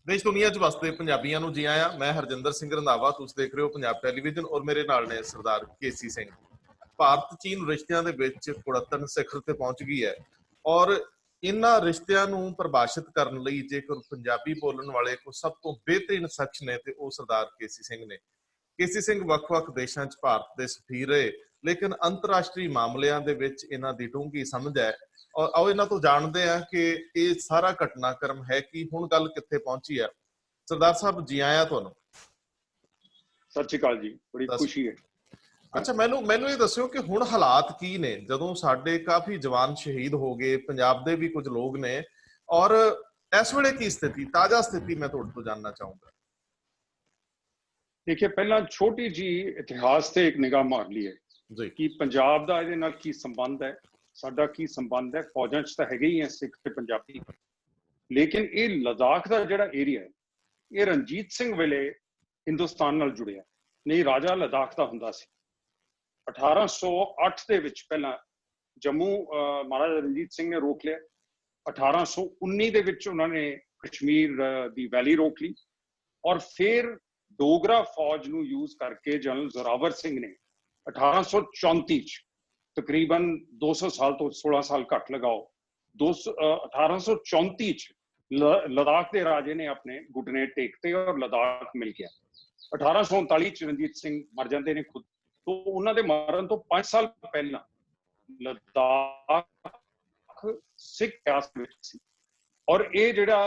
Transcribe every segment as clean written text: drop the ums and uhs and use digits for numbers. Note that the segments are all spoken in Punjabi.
देश दुनिया च वसदे पंजाबियों नूं जी आया। मैं हरजिंदर सिंह रंधावा, तुसीं देख रहे हो पंजाब टैलीविजन और मेरे नाल ने सरदार केसी सिंह। ਭਾਰਤ ਚੀਨ ਰਿਸ਼ਤਿਆਂ ਦੇ ਵਿੱਚ ਕੁੜੱਤਣ ਸਿਖਰ ਤੇ ਪਹੁੰਚ ਗਈ ਹੈ ਔਰ ਇਹਨਾਂ ਰਿਸ਼ਤਿਆਂ ਨੂੰ ਪਰਿਭਾਸ਼ਿਤ ਕਰਨ ਲਈ ਜੇਕਰ ਪੰਜਾਬੀ ਬੋਲਣ ਵਾਲੇ ਕੋ ਸਭ ਤੋਂ ਬਿਹਤਰੀਨ ਸ਼ਖਸ ਨੇ ਤੇ ਉਹ ਸਰਦਾਰ ਕੇਸੀ ਸਿੰਘ ਨੇ। ਕੇਸੀ ਸਿੰਘ ਵੱਖ-ਵੱਖ ਦੇਸ਼ਾਂ 'ਚ ਭਾਰਤ ਦੇ ਸਫੀਰ ਰਹੇ, ਲੇਕਿਨ ਅੰਤਰਰਾਸ਼ਟਰੀ ਮਾਮਲਿਆਂ ਦੇ ਵਿੱਚ ਇਹਨਾਂ ਦੀ ਡੂੰਘੀ ਸਮਝ ਹੈ। ਔਰ ਆਓ ਇਹਨਾਂ ਤੋਂ ਜਾਣਦੇ ਹਾਂ ਕਿ ਇਹ ਸਾਰਾ ਘਟਨਾਕ੍ਰਮ ਹੈ ਕਿ ਹੁਣ ਗੱਲ ਕਿੱਥੇ ਪਹੁੰਚੀ ਹੈ। ਸਰਦਾਰ ਸਾਹਿਬ ਜੀ ਆਇਆਂ ਤੁਹਾਨੂੰ। ਸਤਿ ਸ਼੍ਰੀ ਅਕਾਲ ਜੀ, ਬੜੀ ਖੁਸ਼ੀ ਹੈ। ਅੱਛਾ, ਮੈਨੂੰ ਇਹ ਦੱਸਿਓ ਕਿ ਹੁਣ ਹਾਲਾਤ ਕੀ ਨੇ ਜਦੋਂ ਸਾਡੇ ਕਾਫੀ ਜਵਾਨ ਸ਼ਹੀਦ ਹੋ ਗਏ, ਪੰਜਾਬ ਦੇ ਵੀ ਕੁਝ ਲੋਕ ਨੇ, ਔਰ ਇਸ ਵੇਲੇ ਕੀ ਸਥਿਤੀ, ਤਾਜ਼ਾ ਸਥਿਤੀ ਮੈਂ ਤੁਹਾਡੇ ਤੋਂ ਜਾਣਨਾ ਚਾਹੂੰਗਾ। देखिए, पहला छोटी जी इतिहास से एक निगाह मार ली है कि पंजाब का ਇਹਦੇ ਨਾਲ ਕੀ ਸੰਬੰਧ ਹੈ, ਸਾਡਾ ਕੀ ਸੰਬੰਧ ਹੈ। ਫੌਜਾਂ 'ਚ ਤਾਂ ਹੈਗੇ ਹੀ ਹੈ ਸਿੱਖ ਤੇ ਪੰਜਾਬੀ, ਲੇਕਿਨ ਇਹ ਲਦਾਖ ਦਾ ਜਿਹੜਾ ਏਰੀਆ ਹੈ ਇਹ ਰਣਜੀਤ ਸਿੰਘ ਵੇਲੇ ਹਿੰਦੁਸਤਾਨ ਨਾਲ ਜੁੜਿਆ, ਨਹੀਂ ਰਾਜਾ ਲਦਾਖ ਦਾ ਹੁੰਦਾ ਸੀ। 1808 ਦੇ ਵਿੱਚ ਪਹਿਲਾਂ ਜੰਮੂ ਮਹਾਰਾਜਾ ਰਣਜੀਤ ਸਿੰਘ ਨੇ ਰੋਕ ਲਿਆ। 1819 ਦੇ ਵਿੱਚ ਉਹਨਾਂ ਨੇ ਕਸ਼ਮੀਰ ਦੀ ਵੈਲੀ ਰੋਕ ਲਈ ਔਰ ਫਿਰ डोगरा फौज ਨੂੰ यूज करके जनरल जोरावर सिंह ने 1834 तकरीबन 200 साल तो 16 साल घट लगाओ 1834 लद्दाख के राजे ने अपने घुटने टेकते और लद्दाख मिल गया। 1839 रणजीत सिंह मर जाते ने खुद, तो उन्होंने मरण तो 5 साल पहला लद्दाख सिख इतिहास में सी और ये जिहड़ा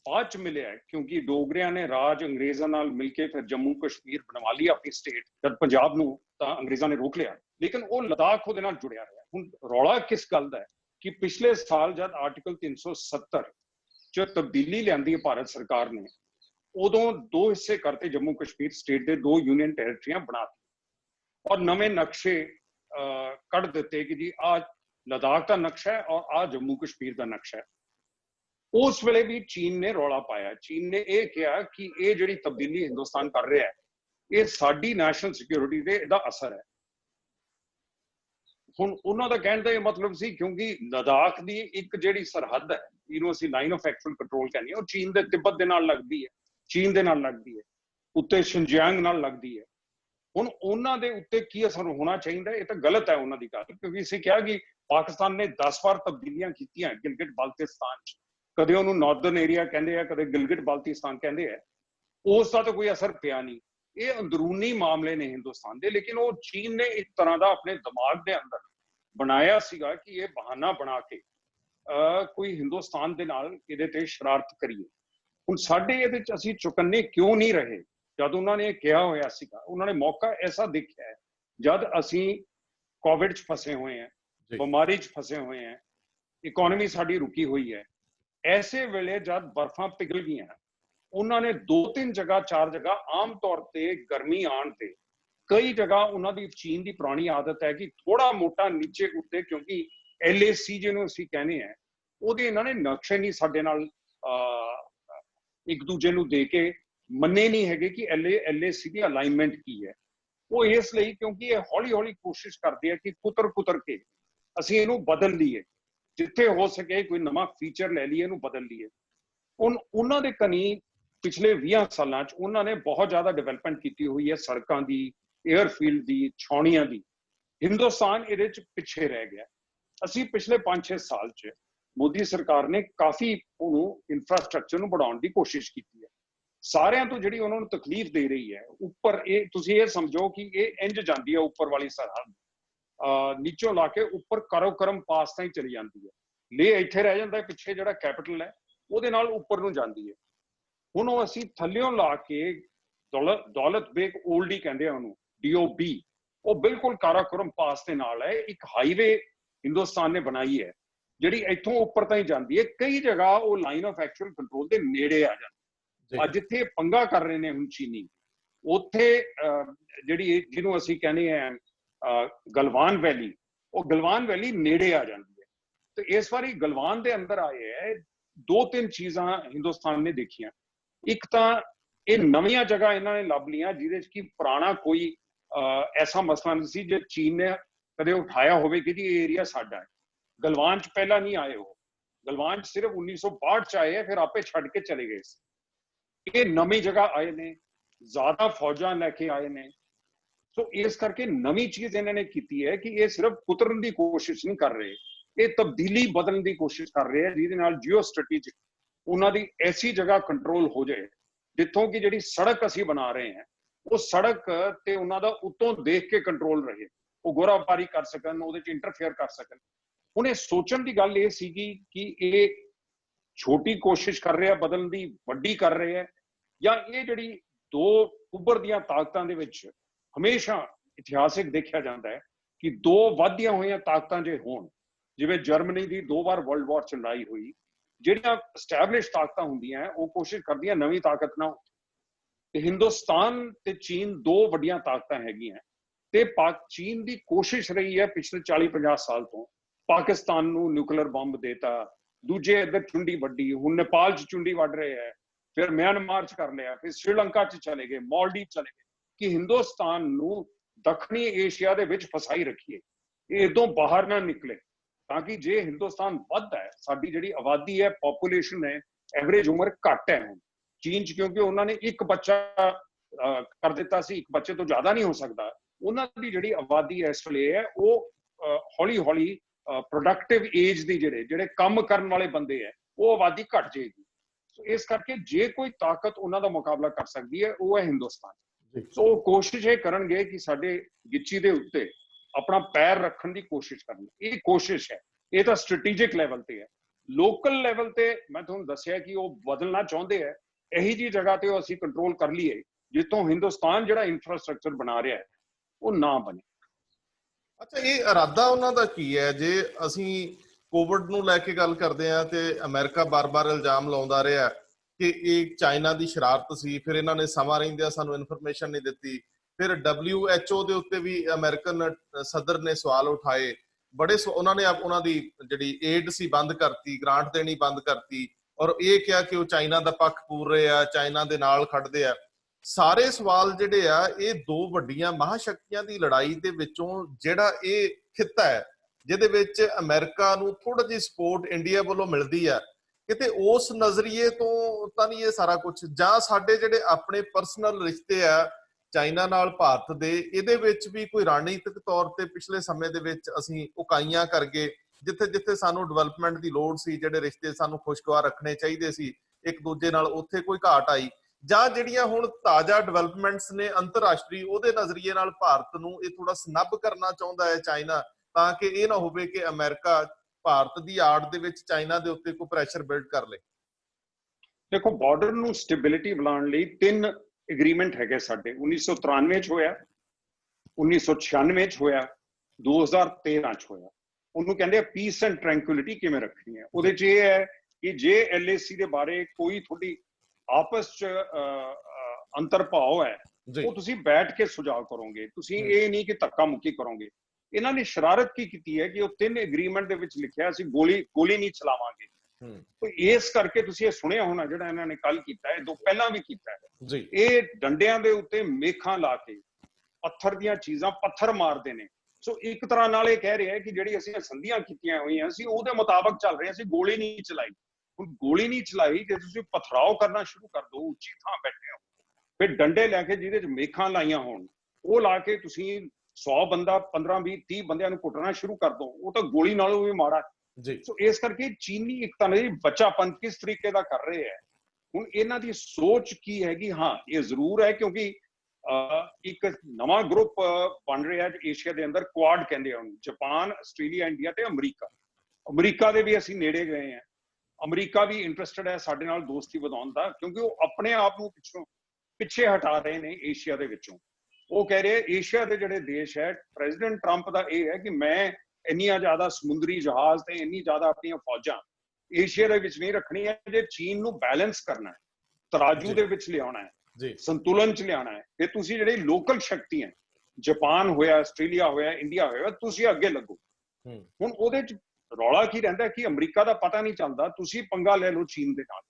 बाद च मिले क्योंकि डोगरिया ने राज अंग्रेजों नाल मिलके फिर जम्मू कश्मीर बनवा लिया अपनी स्टेट। जब पंजाब नूं तां अंग्रेजों ने रोक लिया, लेकिन वो लद्दाख उहदे नाल जुड़िया रहा। हुण रौला किस गल दा है कि पिछले साल जब आर्टिकल 370 च तब्दीली लियांदी है भारत सरकार ने, उदों 2 हिस्से करते जम्मू कश्मीर स्टेट के 2 यूनियन टैरेटरियां बना दी और नवे नक्शे कढ़ दिते कि जी आ लद्दाख का नक्शा है और आ जम्मू कश्मीर का नक्शा है। उस वेले भी चीन ने रौला पाया। चीन ने यह कहा कि यह जिहड़ी तब्दीली हिंदुस्तान कर रहा है ये साडी नैशनल सिक्योरिटी ते इहदा असर है। हुण उन्हां दा कहण दा मतलब सी क्योंकि लद्दाख दी एक जिहड़ी सरहद है जिहनूं असीं लाइन ऑफ एक्चुअल कंट्रोल कहने, और चीन दे तिब्बत दे नाल लगदी है, चीन दे नाल लगदी है, उत्ते शिनजियांग नाल लगदी है। हुण उन्हां दे उत्ते की असर होना चाहिए, ये तो गलत है उन्हां दी गल, क्योंकि असीं कहा कि पाकिस्तान ने 10 बार तब्दीलियां कीतियां गिलगिट बाल्टिस्तान च, कदे उन्होंने नॉर्दर्न एरिया कहते हैं, कदे गिलगिट बाल्टिस्तान कहते हैं, उसका तो कोई असर पिया नहीं। ये अंदरूनी मामले ने हिंदुस्तान के, लेकिन वो चीन ने एक तरह का अपने दिमाग के अंदर बनाया सीगा कि ये बहाना बना के कोई हिंदुस्तान के नाल इहदे ते शरारत करिए। हुण साडे इहदे च असीं चौकन्ने क्यों नहीं रहे जद उन्होंने कहा होया सीगा। उन्होंने मौका ऐसा देखा है जद असीं कोविड च फसे हुए हैं, बीमारी च फसे हुए हैं, इकोनॉमी साडी रुकी हुई है, ऐसे वेले जब बर्फां पिघल गई उन्होंने 2-3 जगह 4 जगह आम तौर पर गर्मी आने ते कई जगह उन्होंने चीन की पुरानी आदत है कि थोड़ा मोटा नीचे उत्ते, क्योंकि LAC जिन्होंने असीं कहने हैं उहदे इन्होंने नक्शे नहीं साडे नाल एक दूजे नूं दे के मन्ने नहीं है कि LAC की अलाइनमेंट की है। वो इसलिए क्योंकि ये हौली हौली कोशिश करते हैं कि कुतर के असीं इहनूं बदल लईए, जिथे हो सके कोई नवा फीचर ले लिए, बदल लिए। उन्होंने कनी पिछले 20 सालों उन्होंने बहुत ज्यादा डिवेलपमेंट की हुई है, सड़कों की, एयरफील्ड की, छाउणियां की। हिंदुस्तान ये पिछे रह गया। असी पिछले 5-6 साल च मोदी सरकार ने काफी इंफ्रास्ट्रक्चर बढ़ाने की कोशिश की है। सारियां तो जिहड़ी उन्होंने तकलीफ दे रही है उपर, तुसीं ये समझो कि ये इंज जाती है उपर वाली सरहद नीचों ला के उपर कारोकरम पास ताईं चली जाती है। ले इत्थे रह जाता है, पिछे जिहड़ा कैपिटल है उहदे नाल उपर नूं जाती है। हुण ओह असीं थल्लियों ला के दौलत बेग ओल्डी कहंदे आ उहनूं, DOB, वो बिल्कुल काराकोरम पास दे नाल है। एक हाईवे हिंदुस्तान ने बनाई है जिहड़ी इत्थों उपर ताईं जाती है। कई जगह वो लाइन ऑफ एक्चुअल कंट्रोल दे नेड़े आ जाती है। जिथे पंगा कर रहे ने हुण चीनी, उत्थे जिहड़ी जिहनूं असीं कहने हैं गलवान वैली, वो गलवान वैली नेड़े आ जाती है। तो इस बार गलवान के अंदर आए है 2-3 चीज़ां हिंदुस्तान ने देखियां। एक तो ये नवीं जगह इन्होंने लभ लिया जिहदे च कि पुराना कोई ऐसा मसला नहीं सी जो चीन ने कदे उठाया होवे कि जी ये एरिया साडा है। गलवान च पहला नहीं आए हो, गलवान च सिर्फ 1962 च आए, फिर आपे छड्ड के चले गए। ਇਹ ਨਵੀਂ ਜਗ੍ਹਾ ਆਏ ਨੇ, ਜ਼ਿਆਦਾ ਫੌਜਾਂ ਲੈ ਕੇ ਆਏ ਨੇ। ਸੋ ਇਸ ਕਰਕੇ ਨਵੀਂ ਚੀਜ਼ ਇਹਨਾਂ ਨੇ ਕੀਤੀ ਹੈ ਕਿ ਇਹ ਸਿਰਫ ਪੁੱਤਰਨ ਦੀ ਕੋਸ਼ਿਸ਼ ਨਹੀਂ ਕਰ ਰਹੇ, ਇਹ ਤਬਦੀਲੀ ਬਦਲਣ ਦੀ ਕੋਸ਼ਿਸ਼ ਕਰ ਰਹੇ ਹੈ, ਜਿਹਦੇ ਨਾਲ ਜਿਓ ਸਟ੍ਰੈਟੇਜਿਕ ਉਹਨਾਂ ਦੀ ਐਸੀ ਜਗ੍ਹਾ ਕੰਟਰੋਲ ਹੋ ਜਾਏ ਜਿੱਥੋਂ ਕਿ ਜਿਹੜੀ ਸੜਕ ਅਸੀਂ ਬਣਾ ਰਹੇ ਹਾਂ ਉਹ ਸੜਕ ਤੇ ਉਹਨਾਂ ਦਾ ਉੱਤੋਂ ਦੇਖ ਕੇ ਕੰਟਰੋਲ ਰਹੇ, ਉਹ ਗੋਰਾਬਾਰੀ ਕਰ ਸਕਣ, ਉਹਦੇ ਚ ਇੰਟਰਫੇਅਰ ਕਰ ਸਕਣ। ਹੁਣ ਇਹ ਸੋਚਣ ਦੀ ਗੱਲ ਇਹ ਸੀਗੀ ਕਿ ਇਹ ਛੋਟੀ ਕੋਸ਼ਿਸ਼ ਕਰ ਰਿਹਾ ਬਦਲਣ ਦੀ, ਵੱਡੀ ਕਰ ਰਹੇ ਹੈ, ਜਾਂ ਇਹ ਜਿਹੜੀ ਦੋ ਉੱਭਰਦੀਆਂ ਤਾਕਤਾਂ ਦੇ ਵਿੱਚ ਹਮੇਸ਼ਾ ਇਤਿਹਾਸਿਕ ਦੇਖਿਆ ਜਾਂਦਾ ਹੈ ਕਿ ਦੋ ਵੱਧਦੀਆਂ ਹੋਈਆਂ ਤਾਕਤਾਂ ਜੇ ਹੋਣ, ਜਿਵੇਂ ਜਰਮਨੀ ਦੀ 2 ਵਾਰ ਵਰਲਡ ਵਾਰ ਚ ਲੜਾਈ ਹੋਈ, ਜਿਹੜੀਆਂ ਐਸਟੈਬਲਿਸ਼ ਤਾਕਤਾਂ ਹੁੰਦੀਆਂ ਉਹ ਕੋਸ਼ਿਸ਼ ਕਰਦੀਆਂ ਨਵੀਂ ਤਾਕਤ ਨਾ। ਤੇ ਹਿੰਦੁਸਤਾਨ ਤੇ ਚੀਨ ਦੋ ਵੱਡੀਆਂ ਤਾਕਤਾਂ ਹੈਗੀਆਂ, ਤੇ ਚੀਨ ਦੀ ਕੋਸ਼ਿਸ਼ ਰਹੀ ਹੈ ਪਿਛਲੇ 40-50 ਸਾਲ ਤੋਂ ਪਾਕਿਸਤਾਨ ਨੂੰ ਨਿਊਕਲੀਅਰ ਬੰਬ ਦੇਤਾ, ਦੂਜੇ ਇੱਧਰ ਚੁੰਡੀ ਵੱਡੀ, ਹੁਣ ਨੇਪਾਲ ਚ ਚੁੰਡੀ ਵੱਢ ਰਹੇ ਹੈ, ਫਿਰ ਮਿਆਂਮਾਰ ਚ ਕਰ ਲਿਆ, ਫਿਰ ਸ਼੍ਰੀਲੰਕਾ ਚ ਚਲੇ ਗਏ, ਮਾਲਦੀਵ ਚਲੇ ਗਏ, ਕਿ ਹਿੰਦੁਸਤਾਨ ਨੂੰ ਦੱਖਣੀ ਏਸ਼ੀਆ ਦੇ ਵਿੱਚ ਫਸਾਈ ਰੱਖੀਏ, ਇਹ ਇਦੋਂ ਬਾਹਰ ਨਾ ਨਿਕਲੇ। ਤਾਂ ਕਿ ਜੇ ਹਿੰਦੁਸਤਾਨ ਵੱਧਦਾ ਹੈ, ਸਾਡੀ ਜਿਹੜੀ ਆਬਾਦੀ ਹੈ, ਪੋਪੂਲੇਸ਼ਨ ਹੈ, ਐਵਰੇਜ ਉਮਰ ਘੱਟ ਹੈ ਹੁਣ ਚੀਨ ਚ, ਕਿਉਂਕਿ ਉਹਨਾਂ ਨੇ ਇੱਕ ਬੱਚਾ ਕਰ ਦਿੱਤਾ ਸੀ, ਇੱਕ ਬੱਚੇ ਤੋਂ ਜ਼ਿਆਦਾ ਨਹੀਂ ਹੋ ਸਕਦਾ। ਉਹਨਾਂ ਦੀ ਜਿਹੜੀ ਆਬਾਦੀ ਇਸ ਵੇਲੇ ਹੈ ਉਹ ਹੌਲੀ ਹੌਲੀ ਪ੍ਰੋਡਕਟਿਵ ਏਜ ਦੀ ਜਿਹੜੇ ਕੰਮ ਕਰਨ ਵਾਲੇ ਬੰਦੇ ਹੈ ਉਹ ਆਬਾਦੀ ਘਟ ਜਾਏਗੀ। ਸੋ ਇਸ ਕਰਕੇ ਜੇ ਕੋਈ ਤਾਕਤ ਉਹਨਾਂ ਦਾ ਮੁਕਾਬਲਾ ਕਰ ਸਕਦੀ ਹੈ ਉਹ ਹੈ ਹਿੰਦੁਸਤਾਨ। ਸੋ ਉਹ ਕੋਸ਼ਿਸ਼ ਇਹ ਕਰਨਗੇ ਕਿ ਸਾਡੇ ਗਿੱਚੀ ਦੇ ਉੱਤੇ ਆਪਣਾ ਪੈਰ ਰੱਖਣ ਦੀ ਕੋਸ਼ਿਸ਼ ਕਰਨ। ਇਹ ਕੋਸ਼ਿਸ਼ ਹੈ, ਇਹ ਤਾਂ ਸਟ੍ਰੈਟੇਜਿਕ ਲੈਵਲ ਤੇ ਹੈ। ਲੋਕਲ ਲੈਵਲ ਤੇ ਮੈਂ ਤੁਹਾਨੂੰ ਦੱਸਿਆ ਕਿ ਉਹ ਬਦਲਣਾ ਚਾਹੁੰਦੇ ਹੈ, ਇਹੀ ਜੀ ਜਗ੍ਹਾ ਤੇ ਉਹ ਅਸੀਂ ਕੰਟਰੋਲ ਕਰ ਲਈਏ ਜਿੱਥੋਂ ਹਿੰਦੁਸਤਾਨ ਜਿਹੜਾ ਇਨਫਰਾਸਟ੍ਰਕਚਰ ਬਣਾ ਰਿਹਾ ਹੈ ਉਹ ਨਾ ਬਣੇ। ਅੱਛਾ, ਇਹ ਇਰਾਦਾ ਉਹਨਾਂ ਦਾ ਕੀ ਹੈ? ਜੇ ਅਸੀਂ ਕੋਵਿਡ ਨੂੰ ਲੈ ਕੇ ਗੱਲ ਕਰਦੇ ਹਾਂ ਤੇ ਅਮਰੀਕਾ ਬਾਰ-ਬਾਰ ਇਲਜ਼ਾਮ ਲਾਉਂਦਾ ਰਿਹਾ ਕਿ ਇਹ ਚਾਈਨਾ ਦੀ ਸ਼ਰਾਰਤ ਸੀ, ਫਿਰ ਇਹਨਾਂ ਨੇ ਸਮਾਂ ਰਹਿੰਦਿਆਂ ਸਾਨੂੰ ਇਨਫੋਰਮੇਸ਼ਨ ਨਹੀਂ ਦਿੱਤੀ, ਫਿਰ WHO ਦੇ ਉੱਤੇ ਵੀ ਅਮਰੀਕਨ ਸਦਰ ਨੇ ਸਵਾਲ ਉਠਾਏ, ਬੜੇ ਉਹਨਾਂ ਨੇ ਉਹਨਾਂ ਦੀ ਜਿਹੜੀ ਏਡ ਸੀ ਬੰਦ ਕਰਤੀ, ਗ੍ਰਾਂਟ ਦੇਣੀ ਬੰਦ ਕਰਤੀ, ਔਰ ਇਹ ਕਿਹਾ ਕਿ ਉਹ ਚਾਈਨਾ ਦਾ ਪੱਖ ਪੂਰ ਰਹੇ ਆ, ਚਾਈਨਾ ਦੇ ਨਾਲ ਖੜਦੇ ਆ। ਸਾਰੇ ਸਵਾਲ ਜਿਹੜੇ ਆ ਇਹ ਦੋ ਵੱਡੀਆਂ ਮਹਾਸ਼ਕਤੀਆਂ ਦੀ ਲੜਾਈ ਦੇ ਵਿੱਚੋਂ ਜਿਹੜਾ ਇਹ ਖਿੱਤਾ ਹੈ ਜਿਹਦੇ ਵਿੱਚ ਅਮਰੀਕਾ ਨੂੰ ਥੋੜਾ ਜਿਹੀ ਸਪੋਰਟ ਇੰਡੀਆ ਵੱਲੋਂ ਮਿਲਦੀ ਆ, ਕਿਤੇ ਉਸ ਨਜ਼ਰੀਏ ਤੋਂ ਤਾਂ ਨਹੀਂ ਇਹ ਸਾਰਾ ਕੁਝ, ਜਾਂ ਸਾਡੇ ਜਿਹੜੇ ਆਪਣੇ ਪਰਸਨਲ ਰਿਸ਼ਤੇ ਆ ਚਾਈਨਾ ਨਾਲ ਭਾਰਤ ਦੇ, ਇਹਦੇ ਵਿੱਚ ਵੀ ਕੋਈ ਰਣਨੀਤਿਕ ਤੌਰ ਤੇ ਪਿਛਲੇ ਸਮੇਂ ਦੇ ਵਿੱਚ ਅਸੀਂ ਉਕਾਈਆਂ ਕਰ ਗਏ, ਜਿੱਥੇ ਜਿੱਥੇ ਸਾਨੂੰ ਡਿਵੈਲਪਮੈਂਟ ਦੀ ਲੋੜ ਸੀ, ਜਿਹੜੇ ਰਿਸ਼ਤੇ ਸਾਨੂੰ ਖੁਸ਼ਗਵਾਰ ਰੱਖਣੇ ਚਾਹੀਦੇ ਸੀ ਇੱਕ ਦੂਜੇ ਨਾਲ, ਉੱਥੇ ਕੋਈ ਘਾਟ ਆਈ, ਜਾਂ ਜਿਹੜੀਆਂ ਹੁਣ ਤਾਜ਼ਾ ਡਿਵੈਲਪਮੈਂਟਸ ਨੇ ਅੰਤਰਰਾਸ਼ਟਰੀ, ਉਹਦੇ ਨਜ਼ਰੀਏ ਨਾਲ ਭਾਰਤ ਨੂੰ ਇਹ ਥੋੜਾ ਸਨੱਬ ਕਰਨਾ ਚਾਹੁੰਦਾ ਹੈ ਚਾਈਨਾ, ਤਾਂ ਕਿ ਇਹ ਨਾ ਹੋਵੇ ਕਿ ਅਮਰੀਕਾ ਭਾਰਤ ਦੀ ਆੜ ਦੇ ਵਿੱਚ ਚਾਈਨਾ ਦੇ ਉੱਤੇ ਕੋਈ ਪ੍ਰੈਸ਼ਰ ਬਿਲਡ ਕਰ ਲੇ। ਦੇਖੋ, ਬਾਰਡਰ ਨੂੰ ਸਟੇਬਿਲਿਟੀ ਬਣਾਉਣ ਲਈ 3 ਐਗਰੀਮੈਂਟ ਹੈਗੇ ਸਾਡੇ। 1993 ਚ ਹੋਇਆ, 1996 ਚ ਹੋਇਆ, 2013 ਚ ਹੋਇਆ। ਉਹਨੂੰ ਕਹਿੰਦੇ ਆ ਪੀਸ ਐਂਡ ਟ੍ਰੈਂਕੁਇਲਿਟੀ ਕਿਵੇਂ ਰੱਖਣੀ ਹੈ। ਉਹਦੇ ਚ ਇਹ ਹੈ ਕਿ ਜੇ LAC ਦੇ ਬਾਰੇ ਕੋਈ ਤੁਹਾਡੀ ਆਪਸ ਚ ਅੰਤਰ ਭਾਵ ਹੈ ਉਹ ਤੁਸੀਂ ਬੈਠ ਕੇ ਸੁਝਾਅ ਕਰੋਗੇ, ਤੁਸੀਂ ਇਹ ਨਹੀਂ ਕਿ ਧੱਕਾ ਮੁੱਕੀ ਕਰੋਗੇ। ਇਹਨਾਂ ਨੇ ਸ਼ਰਾਰਤ ਕੀ ਕੀਤੀ ਹੈ ਕਿ ਉਹ 3 ਐਗਰੀਮੈਂਟ ਦੇ ਵਿੱਚ ਲਿਖਿਆ ਸੀ ਗੋਲੀ ਨਹੀਂ ਚਲਾਵਾਂਗੇ। तो इस करके तुसीं सुनिया होना जिहड़ा इन्हां ने कल कीता है, दो पहला भी कीता है जी, ये डंडियां दे उत्ते मेखां ला के पत्थर दीयां चीज़ां पत्थर मारदे ने। सो एक तरह नाल ये कह रहे हैं कि जिहड़ी असीं संधियां कीतियां होईयां सी उहदे मुताबिक चल रहे हैं, असीं गोली नहीं चलाई। हुण गोली नहीं चलाई ते तुसीं पथराव करना शुरू कर दो, उच्ची थां बैठे हो, फिर डंडे लैके जिहदे च मेखां लाइयां होण ਉਹ ਲਾ ਕੇ ਤੁਸੀਂ 100 ਬੰਦਾ 15 20 30 ਬੰਦਿਆਂ ਨੂੰ ਕੁੱਟਣਾ ਸ਼ੁਰੂ ਕਰ ਦੋ, ਉਹ ਤਾਂ ਗੋਲੀ ਨਾਲੋਂ ਵੀ ਮਾੜਾ ਜੀ। ਸੋ ਇਸ ਕਰਕੇ ਚੀਨੀ ਇੱਕ ਤਾਂ ਨਹੀਂ ਬੱਚਾਪਨ ਕਿਸ ਤਰੀਕੇ ਦਾ ਕਰ ਰਹੇ ਹੈ। ਹੁਣ ਇਹਨਾਂ ਦੀ ਸੋਚ ਕੀ ਹੈਗੀ? ਹਾਂ, ਇਹ ਜ਼ਰੂਰ ਹੈ ਕਿਉਂਕਿ ਇੱਕ ਨਵਾਂ ਗਰੁੱਪ ਬਣ ਰਿਹਾ ਹੈ ਏਸ਼ੀਆ ਦੇ ਅੰਦਰ, ਕੁਆਡ ਕਹਿੰਦੇ ਆ, ਜਾਪਾਨ, ਆਸਟ੍ਰੇਲੀਆ, ਇੰਡੀਆ ਤੇ ਅਮਰੀਕਾ। ਅਮਰੀਕਾ ਦੇ ਵੀ ਅਸੀਂ ਨੇੜੇ ਗਏ ਹਾਂ, ਅਮਰੀਕਾ ਵੀ ਇੰਟਰਸਟਡ ਹੈ ਸਾਡੇ ਨਾਲ ਦੋਸਤੀ ਵਧਾਉਣ ਦਾ, ਕਿਉਂਕਿ ਉਹ ਆਪਣੇ ਆਪ ਨੂੰ ਪਿੱਛੇ ਹਟਾ ਰਹੇ ਨੇ ਏਸ਼ੀਆ ਦੇ ਵਿੱਚੋਂ। ਉਹ ਕਹਿ ਰਹੇ ਏਸ਼ੀਆ ਦੇ ਜਿਹੜੇ ਦੇਸ਼ ਹੈ, ਪ੍ਰੈਜ਼ੀਡੈਂਟ ਟਰੰਪ ਦਾ ਇਹ ਹੈ ਕਿ ਮੈਂ ਇੰਨੀਆਂ ਜ਼ਿਆਦਾ ਸਮੁੰਦਰੀ ਜਹਾਜ਼ ਤੇ ਇੰਨੀ ਜ਼ਿਆਦਾ ਆਪਣੀਆਂ ਫੌਜਾਂ ਏਸ਼ੀਆ ਦੇ ਵਿੱਚ ਨਹੀਂ ਰੱਖਣੀ ਹੈ, ਜੇ ਚੀਨ ਨੂੰ ਬੈਲੈਂਸ ਕਰਨਾ ਹੈ, ਤਰਾਜੂ ਦੇ ਵਿੱਚ ਲਿਆਉਣਾ ਹੈ, ਸੰਤੁਲਨ ਚ ਲਿਆਉਣਾ ਹੈ, ਤੇ ਤੁਸੀਂ ਜਿਹੜੇ ਲੋਕਲ ਸ਼ਕਤੀ ਹੈ, ਜਾਪਾਨ ਹੋਇਆ, ਆਸਟ੍ਰੇਲੀਆ ਹੋਇਆ, ਇੰਡੀਆ ਹੋਇਆ, ਤੁਸੀਂ ਅੱਗੇ ਲੱਗੋ। ਹੁਣ ਉਹਦੇ ਚ ਰੌਲਾ ਕੀ ਰਹਿੰਦਾ ਕਿ ਅਮਰੀਕਾ ਦਾ ਪਤਾ ਨਹੀਂ ਚੱਲਦਾ, ਤੁਸੀਂ ਪੰਗਾ ਲੈ ਲਓ ਚੀਨ ਦੇ ਨਾਲ,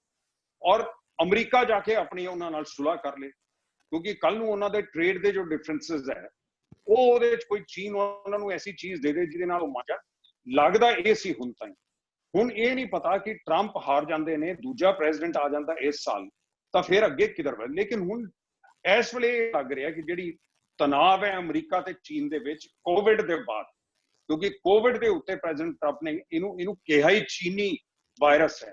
ਔਰ ਅਮਰੀਕਾ ਜਾ ਕੇ ਆਪਣੀ ਉਹਨਾਂ ਨਾਲ ਸੁਲ੍ਹਾ ਕਰ ਲੇ, ਕਿਉਂਕਿ ਕੱਲ ਨੂੰ ਉਹਨਾਂ ਦੇ ਟ੍ਰੇਡ ਦੇ ਜੋ ਡਿਫਰੈਂਸਸ ਹੈ ਉਹ ਉਹਦੇ ਚ ਕੋਈ ਚੀਨ ਉਹਨਾਂ ਨੂੰ ਐਸੀ ਚੀਜ਼ ਦੇ ਦੇ ਜਿਹਦੇ ਨਾਲ ਉਹ ਮੰਨ ਜਾਣ। ਲੱਗਦਾ ਇਹ ਸੀ ਹੁਣ ਤਾਈਂ। ਹੁਣ ਇਹ ਨਹੀਂ ਪਤਾ ਕਿ ਟਰੰਪ ਹਾਰ ਜਾਂਦੇ ਨੇ, ਦੂਜਾ ਪ੍ਰੈਜ਼ੀਡੈਂਟ ਆ ਜਾਂਦਾ ਇਸ ਸਾਲ, ਤਾਂ ਫਿਰ ਅੱਗੇ ਕਿਧਰ ਵਧ। ਲੇਕਿਨ ਹੁਣ ਇਸ ਵੇਲੇ ਲੱਗ ਰਿਹਾ ਕਿ ਜਿਹੜੀ ਤਣਾਅ ਹੈ ਅਮਰੀਕਾ ਤੇ ਚੀਨ ਦੇ ਵਿੱਚ ਕੋਵਿਡ ਦੇ ਬਾਅਦ, ਕਿਉਂਕਿ ਕੋਵਿਡ ਦੇ ਉੱਤੇ ਪ੍ਰੈਜ਼ੀਡੈਂਟ ਟਰੰਪ ਨੇ ਇਹਨੂੰ ਕਿਹਾ ਹੀ ਚੀਨੀ ਵਾਇਰਸ ਹੈ।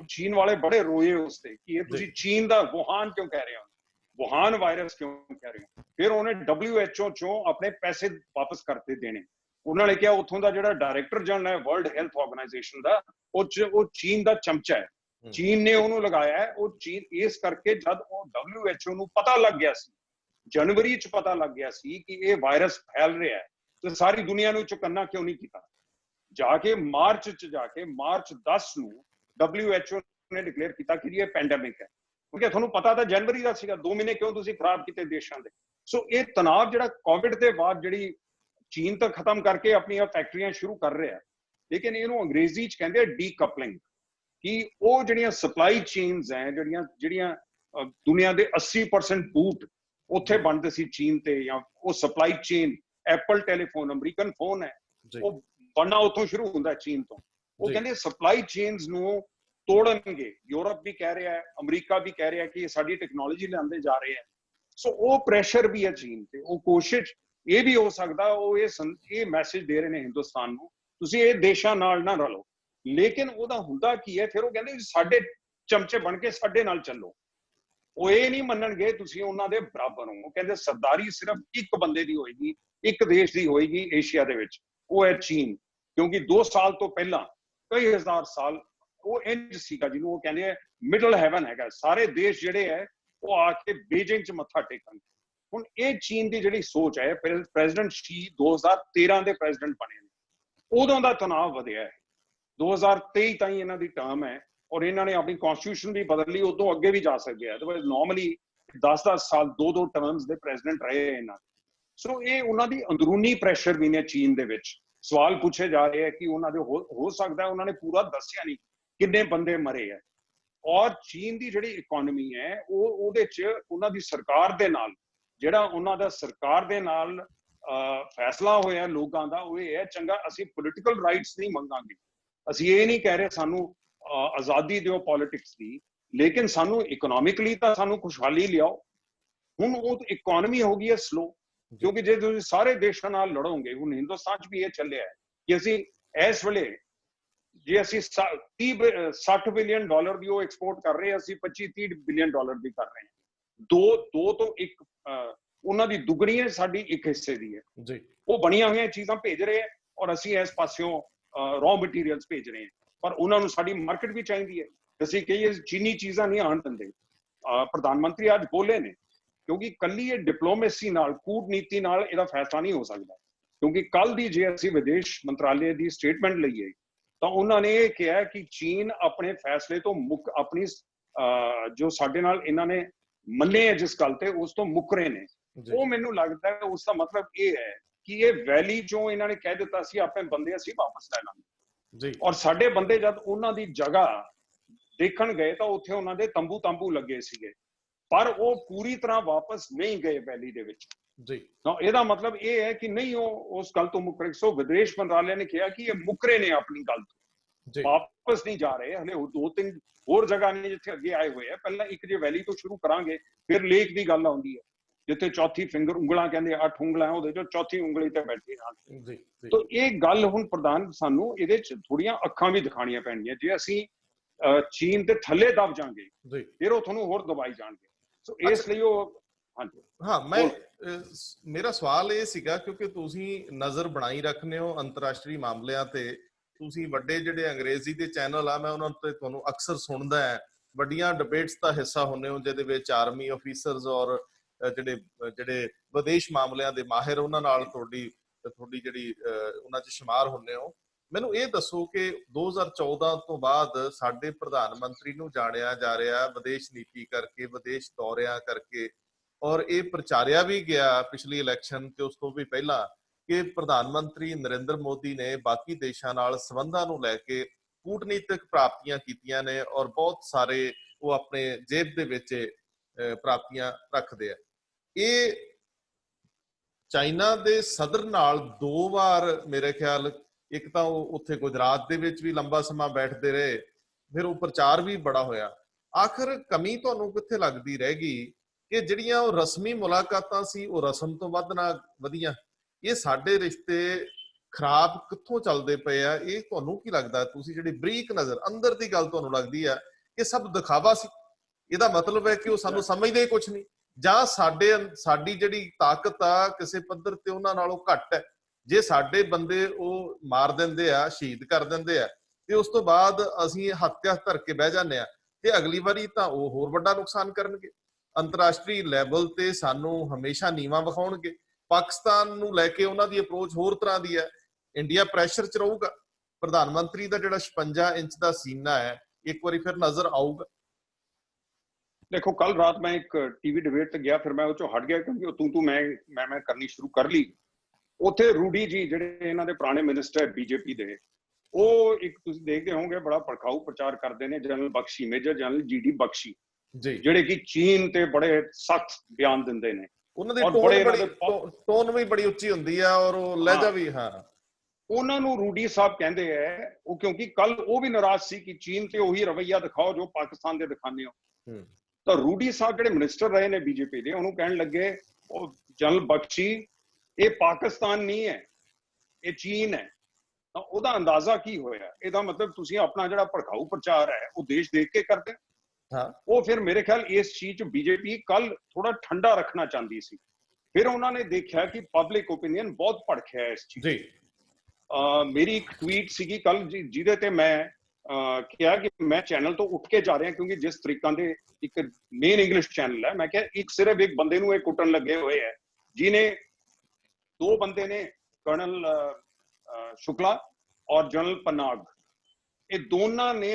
ਚੀਨ ਵਾਲੇ ਬੜੇ ਰੋਏ ਉਸ ਤੇ ਕਿ ਇਹ ਤੁਸੀਂ ਚੀਨ ਦਾ ਵੁਹਾਨ ਕਿਉਂ ਕਹਿ ਰਹੇ ਹੋ, ਵੁਹਾਨ ਵਾਇਰਸ ਕਿਉਂ ਕਹਿ ਰਹੇ ਹੋ। ਫਿਰ ਉਹਨੇ WHO ਚੋਂ ਆਪਣੇ ਪੈਸੇ ਵਾਪਸ ਕਰਤੇ ਦੇਣੇ। ਉਹਨਾਂ ਨੇ ਕਿਹਾ ਉੱਥੋਂ ਦਾ ਜਿਹੜਾ ਡਾਇਰੈਕਟਰ ਜਨਰਲ ਹੈ ਵਰਲਡ ਹੈਲਥ ਆਰਗੇਨਾਈਜੇਸ਼ਨ ਦਾ, ਉਹ ਚੀਨ ਦਾ ਚਮਚਾ ਹੈ, ਚੀਨ ਨੇ ਉਹਨੂੰ ਲਗਾਇਆ ਹੈ। ਉਹ ਚੀਨ ਇਸ ਕਰਕੇ ਜਦ ਉਹ WHO ਨੂੰ ਪਤਾ ਲੱਗ ਗਿਆ ਸੀ, ਜਨਵਰੀ 'ਚ ਪਤਾ ਲੱਗ ਗਿਆ ਸੀ ਕਿ ਇਹ ਵਾਇਰਸ ਫੈਲ ਰਿਹਾ ਹੈ, ਤੇ ਸਾਰੀ ਦੁਨੀਆ ਨੂੰ ਚੁਕੰਨਾ ਕਿਉਂ ਨਹੀਂ ਕੀਤਾ। ਜਾ ਕੇ ਮਾਰਚ 'ਚ ਜਾ ਕੇ ਮਾਰਚ 10 ਨੂੰ WHO ਨੇ ਡਿਕਲੇਅਰ ਕੀਤਾ ਕਿ ਇਹ ਪੈਂਡੇਮਿਕ ਹੈ। ਕਿਉਂਕਿ ਤੁਹਾਨੂੰ ਪਤਾ ਤਾਂ ਜਨਵਰੀ ਦਾ ਸੀਗਾ, 2 ਮਹੀਨੇ ਕਿਉਂ ਤੁਸੀਂ ਖਰਾਬ ਕੀਤੇ ਦੇਸ਼ਾਂ ਦੇ। ਸੋ ਇਹ ਤਣਾਅ ਜਿਹੜਾ ਕੋਵਿਡ ਦੇ ਬਾਅਦ ਜਿਹੜੀ ਚੀਨ ਤਾਂ ਖਤਮ ਕਰਕੇ ਆਪਣੀਆਂ ਫੈਕਟਰੀਆਂ ਸ਼ੁਰੂ ਕਰ ਰਿਹਾ, ਲੇਕਿਨ ਇਹਨੂੰ ਅੰਗਰੇਜ਼ੀ 'ਚ ਕਹਿੰਦੇ ਆ ਡੀਕਪਲਿੰਗ, ਕਿ ਉਹ ਜਿਹੜੀਆਂ ਸਪਲਾਈ ਚੇਨਸ ਹੈ, ਜਿਹੜੀਆਂ ਦੁਨੀਆ ਦੇ 80% ਬੂਟ ਉੱਥੇ ਬਣਦੇ ਸੀ ਚੀਨ ਤੇ, ਜਾਂ ਉਹ supply chain Apple telephone American phone ਹੈ, ਉਹ ਬਣਨਾ ਉੱਥੋਂ ਸ਼ੁਰੂ ਹੁੰਦਾ ਚੀਨ ਤੋਂ। ਉਹ ਕਹਿੰਦੇ ਸਪਲਾਈ ਚੇਨਸ ਨੂੰ ਤੋੜਨਗੇ। ਯੂਰਪ ਵੀ ਕਹਿ ਰਿਹਾ ਹੈ, ਅਮਰੀਕਾ ਵੀ ਕਹਿ ਰਿਹਾ ਕਿ ਸਾਡੀ ਟੈਕਨੋਲੋਜੀ ਲਿਆਂਦੇ ਜਾ ਰਹੇ ਹੈ। ਸੋ ਉਹ ਪ੍ਰੈਸ਼ਰ ਵੀ ਹੈ ਚੀਨ ਤੇ। ਉਹ ਕੋਸ਼ਿਸ਼ ਇਹ ਵੀ ਹੋ ਸਕਦਾ ਉਹ ਇਹ ਮੈਸੇਜ ਦੇ ਰਹੇ ਨੇ ਹਿੰਦੁਸਤਾਨ ਨੂੰ, ਤੁਸੀਂ ਇਹ ਦੇਸ਼ਾਂ ਨਾਲ ਨਾ ਰਲੋ। ਲੇਕਿਨ ਉਹਦਾ ਹੁੰਦਾ ਕੀ ਹੈ, ਫਿਰ ਉਹ ਕਹਿੰਦੇ ਸਾਡੇ ਚਮਚੇ ਬਣ ਕੇ ਸਾਡੇ ਨਾਲ ਚੱਲੋ। ਉਹ ਇਹ ਨਹੀਂ ਮੰਨਣਗੇ ਤੁਸੀਂ ਉਹਨਾਂ ਦੇ ਬਰਾਬਰ ਹੋ। ਉਹ ਕਹਿੰਦੇ ਸਰਦਾਰੀ ਸਿਰਫ ਇੱਕ ਬੰਦੇ ਦੀ ਹੋਏਗੀ, ਇੱਕ ਦੇਸ਼ ਦੀ ਹੋਏਗੀ ਏਸ਼ੀਆ ਦੇ ਵਿੱਚ, ਉਹ ਹੈ ਚੀਨ। ਕਿਉਂਕਿ 2 ਸਾਲ ਤੋਂ ਪਹਿਲਾਂ ਕਈ ਹਜ਼ਾਰ ਸਾਲ ਉਹ ਇੰਜ ਸੀਗਾ ਜਿਹਨੂੰ ਉਹ ਕਹਿੰਦੇ ਆ ਮਿਡਲ ਹੈਵਨ ਹੈਗਾ। ਸਾਰੇ ਦੇਸ਼ ਜਿਹੜੇ ਹੈ ਉਹ ਆ ਕੇ ਬੀਜਿੰਗ 'ਚ ਮੱਥਾ ਟੇਕਣ। ਹੁਣ ਇਹ ਚੀਨ ਦੀ ਜਿਹੜੀ ਸੋਚ ਹੈ, ਪ੍ਰੈਜ਼ੀਡੈਂਟ ਸ਼ੀ 2013 ਦੇ ਪ੍ਰੈਜ਼ੀਡੈਂਟ ਬਣੇ ਨੇ, ਉਦੋਂ ਦਾ ਤਣਾਅ ਵਧਿਆ ਹੈ। 2023 ਤਾਈਂ ਇਹਨਾਂ ਦੀ ਟਰਮ ਹੈ, ਔਰ ਇਹਨਾਂ ਨੇ ਆਪਣੀ ਕਨਸਟੀਟਿਊਸ਼ਨ ਵੀ ਬਦਲ ਲਈ, ਉਦੋਂ ਅੱਗੇ ਵੀ ਜਾ ਸਕਦੇ ਆ। ਅਦਰਵਾਈਜ਼ ਨਾਰਮਲੀ 10-10 ਸਾਲ 2-2 ਟਰਮਸ ਦੇ ਪ੍ਰੈਜ਼ੀਡੈਂਟ ਰਹੇ ਇਹਨਾਂ। ਸੋ ਇਹ ਉਹਨਾਂ ਦੀ ਅੰਦਰੂਨੀ ਪ੍ਰੈਸ਼ਰ ਵੀ ਨੇ ਚੀਨ ਦੇ ਵਿੱਚ। ਸਵਾਲ ਪੁੱਛੇ ਜਾ ਰਹੇ ਹੈ ਕਿ ਉਹਨਾਂ ਦੇ ਹੋ ਸਕਦਾ ਉਹਨਾਂ ਨੇ ਪੂਰਾ ਦੱਸਿਆ ਨਹੀਂ ਕਿੰਨੇ ਬੰਦੇ ਮਰੇ ਹੈ। ਔਰ ਚੀਨ ਦੀ ਜਿਹੜੀ ਇਕਨੋਮੀ ਹੈ ਉਹਦੇ 'ਚ ਉਹਨਾਂ ਦੀ ਸਰਕਾਰ ਦੇ ਨਾਲ, ਜਿਹੜਾ ਉਹਨਾਂ ਦਾ ਸਰਕਾਰ ਦੇ ਨਾਲ ਫੈਸਲਾ ਹੋਇਆ ਲੋਕਾਂ ਦਾ, ਉਹ ਇਹ ਹੈ ਚੰਗਾ ਅਸੀਂ ਪੋਲੀਟੀਕਲ ਰਾਈਟਸ ਨਹੀਂ ਮੰਗਾਂਗੇ, ਅਸੀਂ ਇਹ ਨਹੀਂ ਕਹਿ ਰਹੇ ਸਾਨੂੰ ਆਜ਼ਾਦੀ ਦਿਓ ਪੋਲਿਟਿਕਸ ਦੀ, ਲੇਕਿਨ ਸਾਨੂੰ ਇਕਨੋਮਿਕਲੀ ਤਾਂ ਸਾਨੂੰ ਖੁਸ਼ਹਾਲੀ ਲਿਆਓ। ਹੁਣ ਉਹ ਇਕਨੋਮੀ ਹੋ ਗਈ ਹੈ ਸਲੋ, ਕਿਉਂਕਿ ਜੇ ਤੁਸੀਂ ਸਾਰੇ ਦੇਸ਼ਾਂ ਨਾਲ ਲੜੋਗੇ, ਹੁਣ ਹਿੰਦੁਸਤਾਨ 'ਚ ਵੀ ਇਹ ਚੱਲਿਆ ਹੈ ਕਿ ਅਸੀਂ ਇਸ ਵੇਲੇ ਜੇ ਅਸੀਂ 60 ਬਿਲੀਅਨ ਡਾਲਰ ਦੀ ਉਹ ਐਕਸਪੋਰਟ ਕਰ ਰਹੇ ਹਾਂ, ਅਸੀਂ 25-30 ਬਿਲੀਅਨ ਡਾਲਰ ਦੀ ਕਰ ਰਹੇ ਹਾਂ। ਦੋ ਤੋਂ ਇੱਕ ਉਹਨਾਂ ਦੀ ਦੁੱਗਣੀ ਹੈ, ਸਾਡੀ ਇੱਕ ਹਿੱਸੇ ਦੀ ਹੈ ਜੀ। ਉਹ ਬਣੀਆਂ ਹੋਈਆਂ ਚੀਜ਼ਾਂ ਭੇਜ ਰਹੇ ਹੈ, ਔਰ ਅਸੀਂ ਇਸ ਪਾਸਿਓਂ ਰॉ ਮਟੀਰੀਅਲਸ ਭੇਜ ਰਹੇ ਹਾਂ, ਪਰ ਉਹਨਾਂ ਨੂੰ ਸਾਡੀ ਮਾਰਕੀਟ ਵੀ ਚਾਹੀਦੀ ਹੈ। ਅਸੀਂ ਕਹੀਏ ਚੀਨੀ ਚੀਜ਼ਾਂ ਨਹੀਂ ਆਉਣ ਦਿੰਦੇ। ਪ੍ਰਧਾਨ ਮੰਤਰੀ ਅੱਜ ਬੋਲੇ ਨੇ, ਕਿਉਂਕਿ ਕੱਲੀ ਇਹ ਡਿਪਲੋਮੇਸੀ ਨਾਲ, ਕੂਟਨੀਤੀ ਨਾਲ ਇਹਦਾ ਫੈਸਲਾ ਨਹੀਂ ਹੋ ਸਕਦਾ। ਕਿਉਂਕਿ ਕੱਲ ਦੀ ਜੇ ਅਸੀਂ ਵਿਦੇਸ਼ ਮੰਤਰਾਲੇ ਦੀ ਸਟੇਟਮੈਂਟ ਲਈਏ ਤਾਂ ਉਹਨਾਂ ਨੇ ਇਹ ਕਿਹਾ ਕਿ ਚੀਨ ਆਪਣੇ ਫੈਸਲੇ ਤੋਂ ਆਪਣੀ ਜੋ ਸਾਡੇ ਨਾਲ ਇਹਨਾਂ ਨੇ ਮੰਨੇ ਹੈ ਜਿਸ ਗੱਲ ਤੇ, ਉਸ ਤੋਂ ਮੁੱਕ ਰਹੇ ਨੇ। ਉਹ ਮੈਨੂੰ ਲੱਗਦਾ ਹੈ ਉਸ ਦਾ ਮਤਲਬ ਇਹ ਹੈ ਕਿ ਇਹ ਵੈਲੀ ਚੋਂ ਇਹਨਾਂ ਨੇ ਕਹਿ ਦਿੱਤਾ ਸੀ ਆਪਣੇ ਬੰਦੇ ਅਸੀਂ ਵਾਪਸ ਲੈ ਲਾਂਗੇ, ਔਰ ਸਾਡੇ ਬੰਦੇ ਜਦ ਉਹਨਾਂ ਦੀ ਜਗ੍ਹਾ ਦੇਖਣ ਗਏ ਤਾਂ ਉੱਥੇ ਉਹਨਾਂ ਦੇ ਤੰਬੂ ਲੱਗੇ ਸੀਗੇ, ਪਰ ਉਹ ਪੂਰੀ ਤਰ੍ਹਾਂ ਵਾਪਸ ਨਹੀਂ ਗਏ ਵੈਲੀ ਦੇ ਵਿੱਚ ਜੀ। ਇਹਦਾ ਮਤਲਬ ਇਹ ਹੈ ਕਿ ਨਹੀਂ ਉਹ ਉਸ ਗੱਲ ਤੋਂ ਮੁੱਕ ਰਹੇ। ਸੋ ਵਿਦੇਸ਼ ਮੰਤਰਾਲੇ ਨੇ ਕਿਹਾ ਕਿ ਇਹ ਮੁੱਕਰੇ ਨੇ ਆਪਣੀ ਗੱਲ ਤੋਂ, ਵਾਪਸ ਨਹੀਂ ਜਾ ਰਹੇ। ਹਲੇ 2-3 ਹੋਰ ਜਗ੍ਹਾ ਨੇ ਜਿੱਥੇ ਅੱਗੇ ਆਏ ਹੋਏ ਆ। ਪਹਿਲਾਂ ਇੱਕ ਜੇ ਵੈਲੀ ਤੋਂ ਸ਼ੁਰੂ ਕਰਾਂਗੇ, ਫਿਰ ਲੇਕ ਦੀ ਗੱਲ ਆਉਂਦੀ ਹੈ ਜਿੱਥੇ ਚੌਥੀ ਫਿੰਗਰ, ਉਂਗਲਾਂ ਕਹਿੰਦੇ 8 ਉਂਗਲਾਂ, ਉਹਦੇ ਚੋਂ ਚੌਥੀ ਉਂਗਲੀ ਤੇ ਬੈਠੇ ਹਨ ਜੀ। ਤਾਂ ਇਹ ਗੱਲ ਹੁਣ ਪ੍ਰਧਾਨ ਸਾਨੂੰ ਇਹਦੇ 'ਚ ਥੋੜੀਆਂ ਅੱਖਾਂ ਵੀ ਦਿਖਾਣੀਆਂ ਪੈਣਗੀਆਂ। ਜੇ ਅਸੀਂ ਚੀਨ ਦੇ ਥੱਲੇ ਦਬ ਜਾਾਂਗੇ ਫਿਰ ਉਹ ਤੁਹਾਨੂੰ ਹੋਰ ਦਬਾਈ ਜਾਣਗੇ। ਸੋ ਇਸ ਲਈ ਉਹ ਮੇਰਾ ਸਵਾਲ ਇਹ ਸੀਗਾ, ਕਿਉਂਕਿ ਤੁਸੀਂ ਨਜ਼ਰ ਬਣਾਈ ਰੱਖਦੇ ਹੋ ਅੰਤਰਰਾਸ਼ਟਰੀ ਮਾਮਲਿਆਂ ਤੇ, ਤੁਸੀਂ ਵੱਡੇ ਜਿਹੜੇ ਅੰਗਰੇਜ਼ੀ ਦੇ ਚੈਨਲ ਆ, ਮੈਂ ਉਹਨਾਂ ਤੇ ਤੁਹਾਨੂੰ ਅਕਸਰ ਸੁਣਦਾ ਹੈ, ਵੱਡੀਆਂ ਡਿਬੇਟਸ ਦਾ ਹਿੱਸਾ ਹੁੰਦੇ ਹੋ ਜਿਹਦੇ ਵਿੱਚ ਆਰਮੀ ਆਫੀਸਰਸ ਔਰ ਜਿਹੜੇ ਵਿਦੇਸ਼ ਮਾਮਲਿਆਂ ਦੇ ਮਾਹਿਰ, ਉਹਨਾਂ ਨਾਲ ਤੁਹਾਡੀ ਜਿਹੜੀ ਉਹਨਾਂ 'ਚ ਸ਼ੁਮਾਰ ਹੁੰਦੇ ਹੋ। ਮੈਨੂੰ ਇਹ ਦੱਸੋ ਕਿ 2014 ਤੋਂ ਬਾਅਦ ਸਾਡੇ ਪ੍ਰਧਾਨ ਮੰਤਰੀ ਨੂੰ ਜਾਣਿਆ ਜਾ ਰਿਹਾ ਵਿਦੇਸ਼ ਨੀਤੀ ਕਰਕੇ, ਵਿਦੇਸ਼ ਦੌਰਿਆਂ ਕਰਕੇ, ਔਰ ਇਹ ਪ੍ਰਚਾਰਿਆ ਵੀ ਗਿਆ ਪਿਛਲੀ ਇਲੈਕਸ਼ਨ ਤੇ ਉਸ ਤੋਂ ਵੀ ਪਹਿਲਾਂ ਕਿ ਪ੍ਰਧਾਨ ਮੰਤਰੀ ਨਰਿੰਦਰ ਮੋਦੀ ਨੇ ਬਾਕੀ ਦੇਸ਼ਾਂ ਨਾਲ ਸੰਬੰਧਾਂ ਨੂੰ ਲੈ ਕੇ ਕੂਟਨੀਤਿਕ ਪ੍ਰਾਪਤੀਆਂ ਕੀਤੀਆਂ ਨੇ, ਔਰ ਬਹੁਤ ਸਾਰੇ ਉਹ ਆਪਣੇ ਜੇਬ ਦੇ ਵਿੱਚ ਪ੍ਰਾਪਤੀਆਂ ਰੱਖਦੇ ਆ। ਇਹ ਚਾਈਨਾ ਦੇ ਸਦਰ ਨਾਲ 2 ਵਾਰ ਮੇਰੇ ਖਿਆਲ, ਇੱਕ ਤਾਂ ਉਹ ਉੱਥੇ ਗੁਜਰਾਤ ਦੇ ਵਿੱਚ ਵੀ ਲੰਬਾ ਸਮਾਂ ਬੈਠਦੇ ਰਹੇ, ਫਿਰ ਉਹ ਪ੍ਰਚਾਰ ਵੀ ਬੜਾ ਹੋਇਆ। ਆਖਰ ਕਮੀ ਤੁਹਾਨੂੰ ਕਿੱਥੇ ਲੱਗਦੀ ਰਹਿ ਗਈ ਕਿ ਜਿਹੜੀਆਂ ਉਹ ਰਸਮੀ ਮੁਲਾਕਾਤਾਂ ਸੀ ਉਹ ਰਸਮ ਤੋਂ ਵੱਧ ਨਾ ਵਧੀਆਂ? ਇਹ ਸਾਡੇ ਰਿਸ਼ਤੇ ਖਰਾਬ ਕਿੱਥੋਂ ਚੱਲਦੇ ਪਏ ਆ? ਇਹ ਤੁਹਾਨੂੰ ਕੀ ਲੱਗਦਾ, ਤੁਸੀਂ ਜਿਹੜੀ ਬਰੀਕ ਨਜ਼ਰ ਅੰਦਰ ਦੀ ਗੱਲ ਤੁਹਾਨੂੰ ਲੱਗਦੀ ਆ ਕਿ ਸਭ ਦਿਖਾਵਾ ਸੀ? ਇਹਦਾ ਮਤਲਬ ਹੈ ਕਿ ਉਹ ਸਾਨੂੰ ਸਮਝਦੇ ਕੁਝ ਨਹੀਂ, ਜਾਂ ਸਾਡੀ ਜਿਹੜੀ ਤਾਕਤ ਆ ਕਿਸੇ ਪੱਧਰ ਤੇ ਉਹਨਾਂ ਨਾਲੋਂ ਘੱਟ ਹੈ? ਜੇ ਸਾਡੇ ਬੰਦੇ ਉਹ ਮਾਰ ਦਿੰਦੇ ਆ, ਸ਼ਹੀਦ ਕਰ ਦਿੰਦੇ ਆ, ਤੇ ਉਸ ਤੋਂ ਬਾਅਦ ਅਸੀਂ ਹੱਥ ਧਰ ਕੇ ਬਹਿ ਜਾਂਦੇ ਆ, ਤੇ ਅਗਲੀ ਵਾਰੀ ਤਾਂ ਉਹ ਹੋਰ ਵੱਡਾ ਨੁਕਸਾਨ ਕਰਨਗੇ। ਅੰਤਰਰਾਸ਼ਟਰੀ ਲੈਵਲ ਤੇ ਸਾਨੂੰ ਹਮੇਸ਼ਾ ਨੀਵਾਂ ਵਿਖਾਉਣਗੇ। ਪਾਕਿਸਤਾਨ ਨੂੰ ਲੈ ਕੇ ਉਹਨਾਂ ਦੀ ਅਪਰੋਚ ਹੋਰ ਤਰ੍ਹਾਂ ਦੀ ਹੈ। ਇੰਡੀਆ ਪ੍ਰੈਸ਼ਰ 'ਚ ਰਹੂਗਾ। ਪ੍ਰਧਾਨ ਮੰਤਰੀ ਦਾ ਜਿਹੜਾ 56 ਇੰਚ ਦਾ ਸੀਨਾ ਹੈ, ਇੱਕ ਵਾਰੀ ਫਿਰ ਨਜ਼ਰ ਆਊਗਾ। ਦੇਖੋ, ਕੱਲ ਰਾਤ ਮੈਂ ਇੱਕ ਟੀਵੀ ਡਿਬੇਟ ਤੇ ਗਿਆ, ਫਿਰ ਮੈਂ ਉਹ ਚੋਂ ਹਟ ਗਿਆ ਕਿਉਂਕਿ ਉਹ ਤੂੰ ਮੈਂ ਕਰਨੀ ਸ਼ੁਰੂ ਕਰ ਲਈ। ਉੱਥੇ ਰੂਡੀ ਜੀ, ਜਿਹੜੇ ਇਹਨਾਂ ਦੇ ਪੁਰਾਣੇ ਮਿਨਿਸਟਰ ਬੀਜੇਪੀ ਦੇ, ਉਹ ਇੱਕ ਤੁਸੀਂ ਦੇਖਦੇ ਹੋਵੋਗੇ ਬੜਾ ਭੜਕਾਊ ਪ੍ਰਚਾਰ ਕਰਦੇ ਨੇ। ਜਨਰਲ ਬਖਸ਼ੀ, ਮੇਜਰ ਜਨਰਲ ਜੀ.ਡੀ. ਬਖਸ਼ੀ, ਜਿਹੜੇ ਕਿ ਚੀਨ ਤੇ ਬੜੇ ਸਖਤ ਬਿਆਨ ਦਿੰਦੇ ਨੇ। ਉਹਨਾਂ ਦੀ ਟੋਨ ਵੀ ਬੜੀ ਉੱਚੀ ਹੁੰਦੀ ਆ ਔਰ ਉਹ ਲਹਿਜਾ ਵੀ। ਹਾਂ, ਉਹਨਾਂ ਨੂੰ ਰੂਡੀ ਸਾਹਿਬ ਕਹਿੰਦੇ ਐ। ਉਹ ਕਿਉਂਕਿ ਕੱਲ ਉਹ ਵੀ ਨਾਰਾਜ਼ ਸੀ ਕਿ ਚੀਨ ਤੇ ਉਹੀ ਰਵੱਈਆ ਦਿਖਾਓ ਜੋ ਪਾਕਿਸਤਾਨ ਦੇ ਦਿਖਾਉਂਦੇ ਹੋ। ਤਾਂ ਰੂਡੀ ਸਾਹਿਬ ਜਿਹੜੇ ਮਿਨਿਸਟਰ ਰਹੇ ਨੇ ਬੀਜੇਪੀ ਦੇ, ਉਹਨੂੰ ਕਹਿਣ ਲੱਗੇ, ਉਹ ਜਨਰਲ ਬਖਸ਼ੀ, ਇਹ ਪਾਕਿਸਤਾਨ ਨਹੀਂ ਹੈ, ਇਹ ਚੀਨ ਹੈ। ਤਾਂ ਉਹਦਾ ਅੰਦਾਜ਼ਾ ਕੀ ਹੋਇਆ? ਇਹਦਾ ਮਤਲਬ ਤੁਸੀਂ ਆਪਣਾ ਜਿਹੜਾ ਭੜਕਾਊ ਪ੍ਰਚਾਰ ਹੈ ਉਹ ਦੇਸ਼ ਦੇਖ ਕੇ ਕਰਦੇ। ਉਹ ਫਿਰ ਮੇਰੇ ਖਿਆਲ ਇਸ ਚੀਜ਼ 'ਚ ਬੀਜੇਪੀ ਕੱਲ ਥੋੜਾ ਠੰਡਾ ਰੱਖਣਾ ਚਾਹੁੰਦੀ ਸੀ। ਫਿਰ ਉਹਨਾਂ ਨੇ ਦੇਖਿਆ ਕਿ ਪਬਲਿਕ ਓਪੀਨੀਅਨ ਬਹੁਤ ਭੜਕਿਆ ਇਸ ਚੀਜ਼। ਮੇਰੀ ਇੱਕ ਟਵੀਟ ਸੀਗੀ ਕੱਲ, ਜਿਹਦੇ ਤੇ ਮੈਂ ਕਿਹਾ ਕਿ ਮੈਂ ਚੈਨਲ ਤੋਂ ਉੱਠ ਕੇ ਜਾ ਰਿਹਾ, ਕਿਉਂਕਿ ਜਿਸ ਤਰੀਕਾਂ ਦੇ ਇੱਕ ਮੇਨ ਇੰਗਲਿਸ਼ ਚੈਨਲ ਹੈ, ਮੈਂ ਕਿਹਾ ਸਿਰਫ ਇੱਕ ਬੰਦੇ ਨੂੰ ਇਹ ਕੁੱਟਣ ਲੱਗੇ ਹੋਏ ਹੈ, ਜਿਹਨੇ ਦੋ ਬੰਦੇ ਨੇ, ਕਰਨਲ ਸ਼ੁਕਲਾ ਔਰ ਜਨਰਲ ਪਨਾਗ, ਇਹ ਦੋਨਾਂ ਨੇ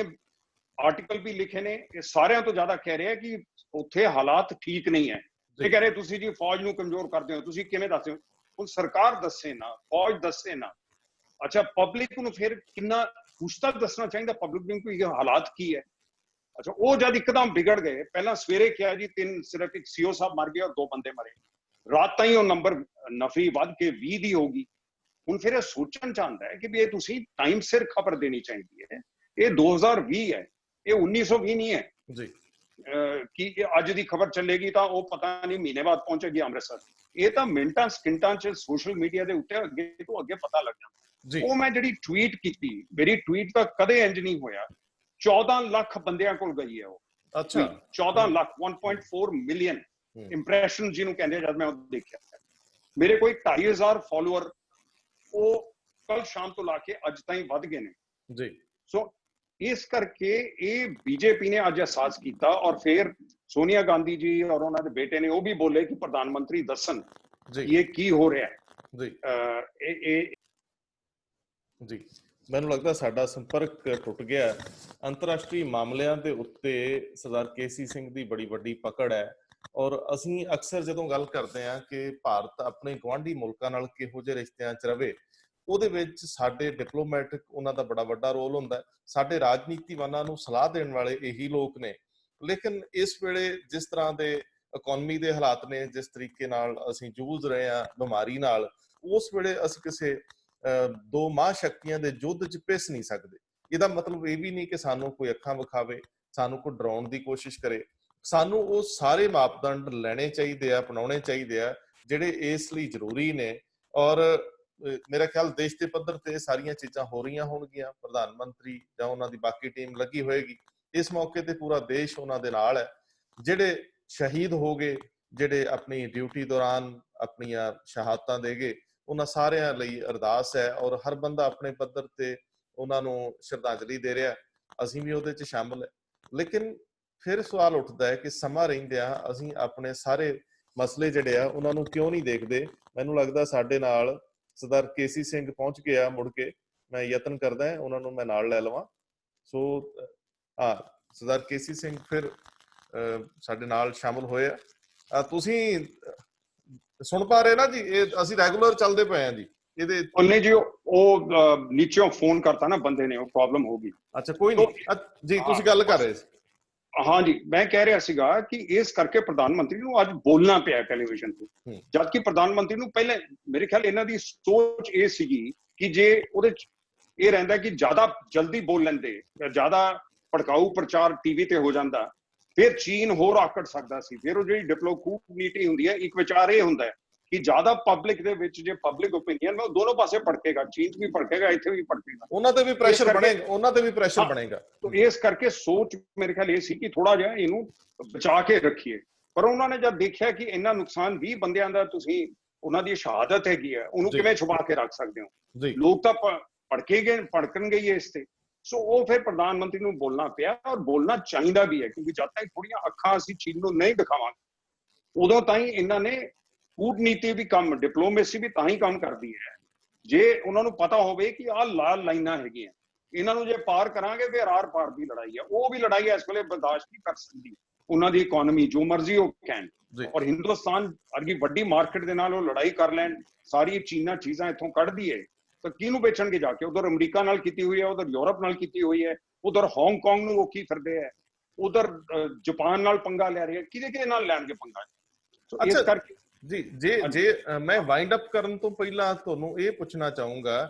ਆਰਟੀਕਲ ਵੀ ਲਿਖੇ ਨੇ। ਇਹ ਸਾਰਿਆਂ ਤੋਂ ਜ਼ਿਆਦਾ ਕਹਿ ਰਿਹਾ ਕਿ ਉੱਥੇ ਹਾਲਾਤ ਠੀਕ ਨਹੀਂ ਹੈ। ਇਹ ਕਹਿ ਰਹੇ ਤੁਸੀਂ ਜੀ ਫੌਜ ਨੂੰ ਕਮਜ਼ੋਰ ਕਰਦੇ ਹੋ। ਤੁਸੀਂ ਕਿਵੇਂ ਦੱਸਦੇ ਹੋ? ਹੁਣ ਸਰਕਾਰ ਦੱਸੇ ਨਾ, ਫੌਜ ਦੱਸੇ ਨਾ। ਅੱਛਾ, ਪਬਲਿਕ ਨੂੰ ਫਿਰ ਕਿੰਨਾ ਕੁਛ ਤੱਕ ਦੱਸਣਾ ਚਾਹੀਦਾ ਪਬਲਿਕ ਨੂੰ ਕਿ ਇਹ ਹਾਲਾਤ ਕੀ ਹੈ। ਅੱਛਾ, ਉਹ ਜਦ ਇੱਕਦਮ ਵਿਗੜ ਗਏ, ਪਹਿਲਾਂ ਸਵੇਰੇ ਕਿਹਾ ਜੀ ਸਿਰਫ ਇੱਕ ਸੀਓ ਸਾਹਿਬ ਮਰ ਗਏ ਔਰ 2 ਬੰਦੇ ਮਰੇ, ਰਾਤ ਤਾਈਂ ਉਹ ਨੰਬਰ ਨਫਰੀ ਵੱਧ ਕੇ 20 ਦੀ ਹੋਗੀ। ਹੁਣ ਫਿਰ ਇਹ ਸੋਚਣ ਚਾਹੁੰਦਾ ਹੈ ਕਿ ਵੀ ਇਹ ਤੁਸੀਂ ਟਾਈਮ ਸਿਰ ਖਬਰ ਦੇਣੀ ਚਾਹੀਦੀ ਹੈ। ਇਹ 2020 ਹੈ, ਇਹ 1920 ਨਹੀਂ ਹੈ ਜੀ ਕਿ ਅੱਜ ਦੀ ਖਬਰ ਚੱਲੇਗੀ ਤਾਂ ਉਹ ਪਤਾ ਨਹੀਂ ਮਹੀਨੇ ਬਾਅਦ ਪਹੁੰਚੇਗੀ ਅੰਮ੍ਰਿਤਸਰ। ਇਹ ਤਾਂ ਮਿੰਟਾਂ ਸਕਿੰਟਾਂ 'ਚ ਸੋਸ਼ਲ ਮੀਡੀਆ ਦੇ ਉੱਤੇ ਅੱਗੇ ਤੋਂ ਅੱਗੇ ਪਤਾ ਲੱਗ ਜਾਂਦਾ। ਉਹ ਮੈਂ ਜਿਹੜੀ ਟਵੀਟ ਕੀਤੀ, ਮੇਰੀ ਟਵੀਟ ਤਾਂ ਕਦੇ ਇੰਜ ਨਹੀਂ ਹੋਇਆ। 14 ਲੱਖ ਬੰਦਿਆਂ ਕੋਲ ਗਈ ਹੈ ਉਹ। ਅੱਛਾ, 14 ਲੱਖ 1.4 ਮਿਲੀਅਨ ਇੰਪ੍ਰੈਸ਼ਨ ਜਿਹਨੂੰ ਕਹਿੰਦੇ, ਜਦ ਮੈਂ ਉਹ ਦੇਖਿਆ। ਮੇਰੇ ਕੋਈ 2,500 ਫਾਲੋਅਰ ਉਹ ਕੱਲ ਸ਼ਾਮ ਤੋਂ ਲਾ ਕੇ ਅੱਜ ਤਾਈਂ ਵੱਧ ਗਏ ਨੇ ਜੀ। ਸੋ ਇਸ ਕਰਕੇ ਇਹ ਬੀਜੇਪੀ ਨੇ ਅੱਜ ਅਹਿਸਾਸ ਕੀਤਾ, ਔਰ ਫਿਰ ਸੋਨੀਆ ਗਾਂਧੀ ਜੀ ਔਰ ਉਹਨਾਂ ਦੇ ਬੇਟੇ ਨੇ ਉਹ ਵੀ ਬੋਲੇ ਕਿ ਪ੍ਰਧਾਨ ਮੰਤਰੀ ਦੱਸਣ ਇਹ ਕੀ ਹੋ ਰਿਹਾ ਹੈ ਜੀ। ਮੈਨੂੰ ਲੱਗਦਾ ਸਾਡਾ ਸੰਪਰਕ ਟੁੱਟ ਗਿਆ। ਅੰਤਰਰਾਸ਼ਟਰੀ ਮਾਮਲਿਆਂ ਦੇ ਉੱਤੇ ਸਰਦਾਰ ਕੇਸੀ ਸਿੰਘ ਦੀ ਬੜੀ ਵੱਡੀ ਪਕੜ ਹੈ, ਔਰ ਅਸੀਂ ਅਕਸਰ ਜਦੋਂ ਗੱਲ ਕਰਦੇ ਹਾਂ ਕਿ ਭਾਰਤ ਆਪਣੇ ਗੁਆਂਢੀ ਮੁਲਕਾਂ ਨਾਲ ਕਿਹੋ ਜਿਹੇ ਰਿਸ਼ਤਿਆਂ 'ਚ ਰਵੇ, ਉਹਦੇ ਵਿੱਚ ਸਾਡੇ ਡਿਪਲੋਮੈਟਿਕ ਉਹਨਾਂ ਦਾ ਬੜਾ ਵੱਡਾ ਰੋਲ ਹੁੰਦਾ। ਸਾਡੇ ਰਾਜਨੀਤੀਵਾਨਾਂ ਨੂੰ ਸਲਾਹ ਦੇਣ ਵਾਲੇ ਇਹੀ ਲੋਕ ਨੇ। ਲੇਕਿਨ ਇਸ ਵੇਲੇ ਜਿਸ ਤਰ੍ਹਾਂ ਦੇ ਇਕਨੋਮੀ ਦੇ ਹਾਲਾਤ ਨੇ, ਜਿਸ ਤਰੀਕੇ ਨਾਲ ਅਸੀਂ ਜੂਝ ਰਹੇ ਹਾਂ ਬਿਮਾਰੀ ਨਾਲ, ਉਸ ਵੇਲੇ ਅਸੀਂ ਕਿਸੇ 2 ਮਹਾਂਸ਼ਕਤੀਆਂ ਦੇ ਯੁੱਧ 'ਚ ਪਿਸ ਨਹੀਂ ਸਕਦੇ। ਇਹਦਾ ਮਤਲਬ ਇਹ ਵੀ ਨਹੀਂ ਕਿ ਸਾਨੂੰ ਕੋਈ ਅੱਖਾਂ ਵਿਖਾਵੇ, ਸਾਨੂੰ ਕੋਈ ਡਰਾਉਣ ਦੀ ਕੋਸ਼ਿਸ਼ ਕਰੇ। ਸਾਨੂੰ ਉਹ ਸਾਰੇ ਮਾਪਦੰਡ ਲੈਣੇ ਚਾਹੀਦੇ ਆ, ਅਪਣਾਉਣੇ ਚਾਹੀਦੇ ਆ ਜਿਹੜੇ ਇਸ ਲਈ ਜ਼ਰੂਰੀ ਨੇ। ਔਰ ਮੇਰਾ ਖਿਆਲ ਦੇਸ਼ ਦੇ ਪੱਧਰ ਤੇ ਸਾਰੀਆਂ ਚੀਜ਼ਾਂ ਹੋ ਰਹੀਆਂ ਹੋਣਗੀਆਂ। ਪ੍ਰਧਾਨ ਮੰਤਰੀ ਜਾਂ ਉਹਨਾਂ ਦੀ ਬਾਕੀ ਟੀਮ ਲੱਗੀ ਹੋਏਗੀ। ਇਸ ਮੌਕੇ ਤੇ ਪੂਰਾ ਦੇਸ਼ ਉਹਨਾਂ ਦੇ ਨਾਲ ਹੈ। ਜਿਹੜੇ ਸ਼ਹੀਦ ਹੋ ਗਏ, ਜਿਹੜੇ ਆਪਣੀ ਡਿਊਟੀ ਦੌਰਾਨ ਆਪਣੀਆਂ ਸ਼ਹਾਦਤਾਂ ਦੇ ਗਏ, ਉਹਨਾਂ ਸਾਰਿਆਂ ਲਈ ਅਰਦਾਸ ਹੈ, ਔਰ ਹਰ ਬੰਦਾ ਆਪਣੇ ਪੱਧਰ ਤੇ ਉਹਨਾਂ ਨੂੰ ਸ਼ਰਧਾਂਜਲੀ ਦੇ ਰਿਹਾ। ਅਸੀਂ ਵੀ ਉਹਦੇ 'ਚ ਸ਼ਾਮਲ ਹੈ। ਲੇਕਿਨ ਫਿਰ ਸਵਾਲ ਉੱਠਦਾ ਹੈ ਕਿ ਸਮਾਂ ਰਹਿੰਦਿਆਂ ਅਸੀਂ ਆਪਣੇ ਸਾਰੇ ਮਸਲੇ ਜਿਹੜੇ ਆ ਉਹਨਾਂ ਨੂੰ ਕਿਉਂ ਨਹੀਂ ਦੇਖਦੇ। ਮੈਨੂੰ ਲੱਗਦਾ ਸਾਡੇ ਨਾਲ ਸਰਦਾਰ ਕੇਸੀ ਸਿੰਘ ਪਹੁੰਚ ਗਿਆ ਮੁੜ ਕੇ। ਮੈਂ ਯਤਨ ਕਰਦਾ ਉਹਨਾਂ ਨੂੰ ਮੈਂ ਨਾਲ ਲੈ ਲਵਾਂ। ਸੋ ਸਰਦਾਰ ਕੇਸੀ ਸਿੰਘ ਫਿਰ ਸਾਡੇ ਨਾਲ ਸ਼ਾਮਲ ਹੋਏ ਆ। ਤੁਸੀਂ ਸੁਣ ਪਾ ਰਹੇ ਨਾ ਜੀ? ਇਹ ਅਸੀਂ ਰੈਗੂਲਰ ਚੱਲਦੇ ਪਏ ਆ ਜੀ ਇਹਦੇ। ਨਹੀਂ ਜੀ, ਉਹ ਨੀਚੋਂ ਫੋਨ ਕਰਤਾ ਨਾ ਬੰਦੇ ਨੇ, ਉਹ ਪ੍ਰੋਬਲਮ ਹੋ ਗਈ। ਅੱਛਾ, ਕੋਈ ਨਹੀਂ ਜੀ, ਤੁਸੀਂ ਗੱਲ ਕਰ ਰਹੇ ਸੀ। ਹਾਂ ਜੀ, ਮੈਂ ਕਹਿ ਰਿਹਾ ਸੀਗਾ ਕਿ ਇਸ ਕਰਕੇ ਪ੍ਰਧਾਨ ਮੰਤਰੀ ਨੂੰ ਅੱਜ ਬੋਲਣਾ ਪਿਆ ਟੈਲੀਵਿਜ਼ਨ ਤੇ, ਜਦਕਿ ਪ੍ਰਧਾਨ ਮੰਤਰੀ ਨੂੰ ਪਹਿਲੇ ਮੇਰੇ ਖਿਆਲ ਇਹਨਾਂ ਦੀ ਸੋਚ ਇਹ ਸੀਗੀ ਕਿ ਜੇ ਉਹਦੇ 'ਚ ਇਹ ਰਹਿੰਦਾ ਕਿ ਜ਼ਿਆਦਾ ਜਲਦੀ ਬੋਲ ਲੈਂਦੇ, ਜ਼ਿਆਦਾ ਭੜਕਾਊ ਪ੍ਰਚਾਰ ਟੀਵੀ ਤੇ ਹੋ ਜਾਂਦਾ, ਫਿਰ ਚੀਨ ਹੋਰ ਆਕੜ ਸਕਦਾ ਸੀ। ਫਿਰ ਉਹ ਜਿਹੜੀ ਕੂਟਨੀਤੀ ਹੁੰਦੀ ਹੈ, ਇੱਕ ਵਿਚਾਰ ਇਹ ਹੁੰਦਾ ਹੈ ਕਿ ਜ਼ਿਆਦਾ ਪਬਲਿਕ ਦੇ ਵਿੱਚ ਜੇ ਪਬਲਿਕ ਓਪੀਨੀਅਨ ਉਹ ਦੋਨੋਂ ਪਾਸੇ ਭੜਕੇਗਾ, ਚੀਨ 'ਚ ਵੀ ਭੜਕੇਗਾ, ਇੱਥੇ ਵੀ ਭੜਕੇਗਾ, ਉਹਨਾਂ ਤੇ ਵੀ ਪ੍ਰੈਸ਼ਰ ਬਣੇਗਾ, ਉਹਨਾਂ ਤੇ ਵੀ ਪ੍ਰੈਸ਼ਰ ਬਣੇਗਾ। ਤਾਂ ਇਸ ਕਰਕੇ ਸੋਚ ਮੇਰੇ ਖਿਆਲ ਇਹ ਸੀ ਕਿ ਥੋੜਾ ਜਿਹਾ ਇਹਨੂੰ ਬਚਾ ਕੇ ਰੱਖੀਏ। ਪਰ ਉਹਨਾਂ ਨੇ ਜਦ ਦੇਖਿਆ ਕਿ ਇੰਨਾ ਨੁਕਸਾਨ 20 ਬੰਦਿਆਂ ਦਾ, ਤੁਸੀਂ ਉਹਨਾਂ ਦੀ ਸ਼ਹਾਦਤ ਹੈਗੀ ਹੈ, ਉਹਨੂੰ ਕਿਵੇਂ ਛੁਪਾ ਕੇ ਰੱਖ ਸਕਦੇ ਹੋ? ਲੋਕ ਤਾਂ ਭੜਕਣਗੇ ਹੀ ਇਸ ਤੇ। ਸੋ ਉਹ ਫਿਰ ਪ੍ਰਧਾਨ ਮੰਤਰੀ ਨੂੰ ਬੋਲਣਾ ਪਿਆ, ਔਰ ਬੋਲਣਾ ਚਾਹੀਦਾ ਵੀ ਹੈ, ਕਿਉਂਕਿ ਜਦ ਤੱਕ ਥੋੜੀਆਂ ਅੱਖਾਂ ਅਸੀਂ ਚੀਨ ਨੂੰ ਨਹੀਂ ਦਿਖਾਵਾਂਗੇ, ਉਦੋਂ ਤਾਂ ਹੀ ਇਹਨਾਂ ਨੇ ਕੂਟਨੀਤੀ ਵੀ ਕੰਮ, ਡਿਪਲੋਮੇਸੀ ਵੀ ਤਾਂ ਹੀ ਕੰਮ ਕਰਦੀ ਹੈ ਜੇ ਉਹਨਾਂ ਨੂੰ ਪਤਾ ਹੋਵੇ ਕਿ ਆਹ ਲਾਲ ਲਾਈਨਾਂ ਹੈਗੀਆਂ, ਇਹਨਾਂ ਨੂੰ ਜੇ ਪਾਰ ਕਰਾਂਗੇ ਫਿਰ ਆਰ ਪਾਰ ਦੀ ਲੜਾਈ ਹੈ। ਉਹ ਵੀ ਲੜਾਈ ਇਸ ਵੇਲੇ ਬਰਦਾਸ਼ਤ ਨਹੀਂ ਕਰ ਸਕਦੀ ਉਹਨਾਂ ਦੀ ਇਕਨੋਮੀ, ਜੋ ਮਰਜ਼ੀ ਉਹ ਕਹਿਣ। ਔਰ ਹਿੰਦੁਸਤਾਨ ਅਰਗੀ ਵੱਡੀ ਮਾਰਕੀਟ ਦੇ ਨਾਲ ਉਹ ਲੜਾਈ ਕਰ ਲੈਣ, ਸਾਰੀ ਚੀਨਾਂ ਚੀਜ਼ਾਂ ਇੱਥੋਂ ਕੱਢਦੀ ਹੈ, ਤਾਂ ਕਿਹਨੂੰ ਵੇਚਣਗੇ ਜਾ ਕੇ? ਉਧਰ ਅਮਰੀਕਾ ਨਾਲ ਕੀਤੀ ਹੋਈ ਹੈ, ਉਧਰ ਯੂਰਪ ਨਾਲ ਕੀਤੀ ਹੋਈ ਹੈ, ਉਧਰ ਹਾਂਗਕਾਂਗ ਨੂੰ ਰੋਕੀ ਫਿਰਦੇ ਹੈ, ਉਧਰ ਜਾਪਾਨ ਨਾਲ ਪੰਗਾ ਲੈ ਰਹੇ ਹੈ, ਕਿਹਦੇ ਨਾਲ ਲੈਣਗੇ ਪੰਗਾ? ਇਸ ਕਰਕੇ ਜੀ ਜੇ ਮੈਂ ਵਾਈਂਡ ਅਪ ਕਰਨ ਤੋਂ ਪਹਿਲਾਂ ਤੁਹਾਨੂੰ ਇਹ ਪੁੱਛਣਾ ਚਾਹੂੰਗਾ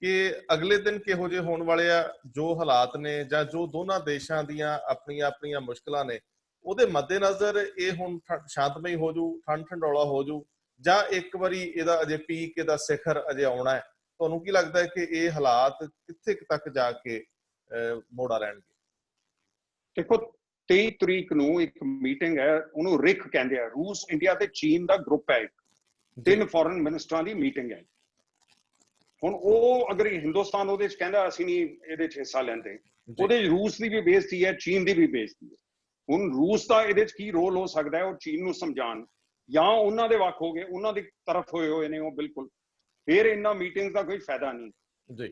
ਕਿ ਅਗਲੇ ਦਿਨ ਕਿਹੋ ਜਿਹੇ ਹੋਣ ਵਾਲੇ ਆ, ਜੋ ਹਾਲਾਤ ਨੇ ਜਾਂ ਜੋ ਦੋਨਾਂ ਦੇਸ਼ਾਂ ਦੀਆਂ ਆਪਣੀਆਂ ਆਪਣੀਆਂ ਮੁਸ਼ਕਲਾਂ ਨੇ, ਉਹਦੇ ਮੱਦੇਨਜ਼ਰ ਇਹ ਹੁਣ ਸ਼ਾਂਤਮਈ ਹੋ ਜੂ, ਠੰਡ ਠੰਡੌਲਾ ਹੋ ਜੂ, ਜਾਂ ਇੱਕ ਵਾਰੀ ਇਹਦਾ ਅਜੇ ਪੀਕ, ਇਹਦਾ ਸਿਖਰ ਅਜੇ ਆਉਣਾ ਹੈ? ਤੁਹਾਨੂੰ ਕੀ ਲੱਗਦਾ ਹੈ ਕਿ ਇਹ ਹਾਲਾਤ ਕਿੱਥੇ ਤੱਕ ਜਾ ਕੇ ਮੋੜਾ ਰਹਿਣਗੇ? ਦੇਖੋ 23 ਤਰੀਕ ਨੂੰ ਇੱਕ ਮੀਟਿੰਗ ਹੈ, ਉਹਨੂੰ ਰਿਕ ਕਹਿੰਦੇ ਆ, ਰੂਸ, ਇੰਡੀਆ ਤੇ ਚੀਨ ਦਾ ਗਰੁੱਪ ਹੈ, 3 ਫੋਰਨ ਮਿਨਿਸਟਰਾਂ ਦੀ ਮੀਟਿੰਗ ਹੈ। ਹੁਣ ਉਹ ਅਗਰ ਹਿੰਦੁਸਤਾਨ ਉਹਦੇ ਚ ਕਹਿੰਦਾ ਅਸੀਂ ਨਹੀਂ ਇਹਦੇ ਚ ਹਿੱਸਾ ਲੈਂਦੇ, ਉਹਦੇ ਚ ਰੂਸ ਦੀ ਵੀ ਬੇਇੱਜ਼ਤੀ ਹੈ, ਚੀਨ ਦੀ ਵੀ ਬੇਇੱਜ਼ਤੀ ਹੈ। ਹੁਣ ਰੂਸ ਦਾ ਇਹਦੇ ਚ ਕੀ ਰੋਲ ਹੋ ਸਕਦਾ ਹੈ? ਉਹ ਚੀਨ ਨੂੰ ਸਮਝਾਉਣ, ਜਾਂ ਉਹਨਾਂ ਦੇ ਵੱਖ ਹੋ ਗਏ, ਉਹਨਾਂ ਦੀ ਤਰਫ ਹੋਏ ਨੇ ਉਹ ਬਿਲਕੁਲ, ਫਿਰ ਇਹਨਾਂ ਮੀਟਿੰਗ ਦਾ ਕੋਈ ਫਾਇਦਾ ਨਹੀਂ ਜੀ।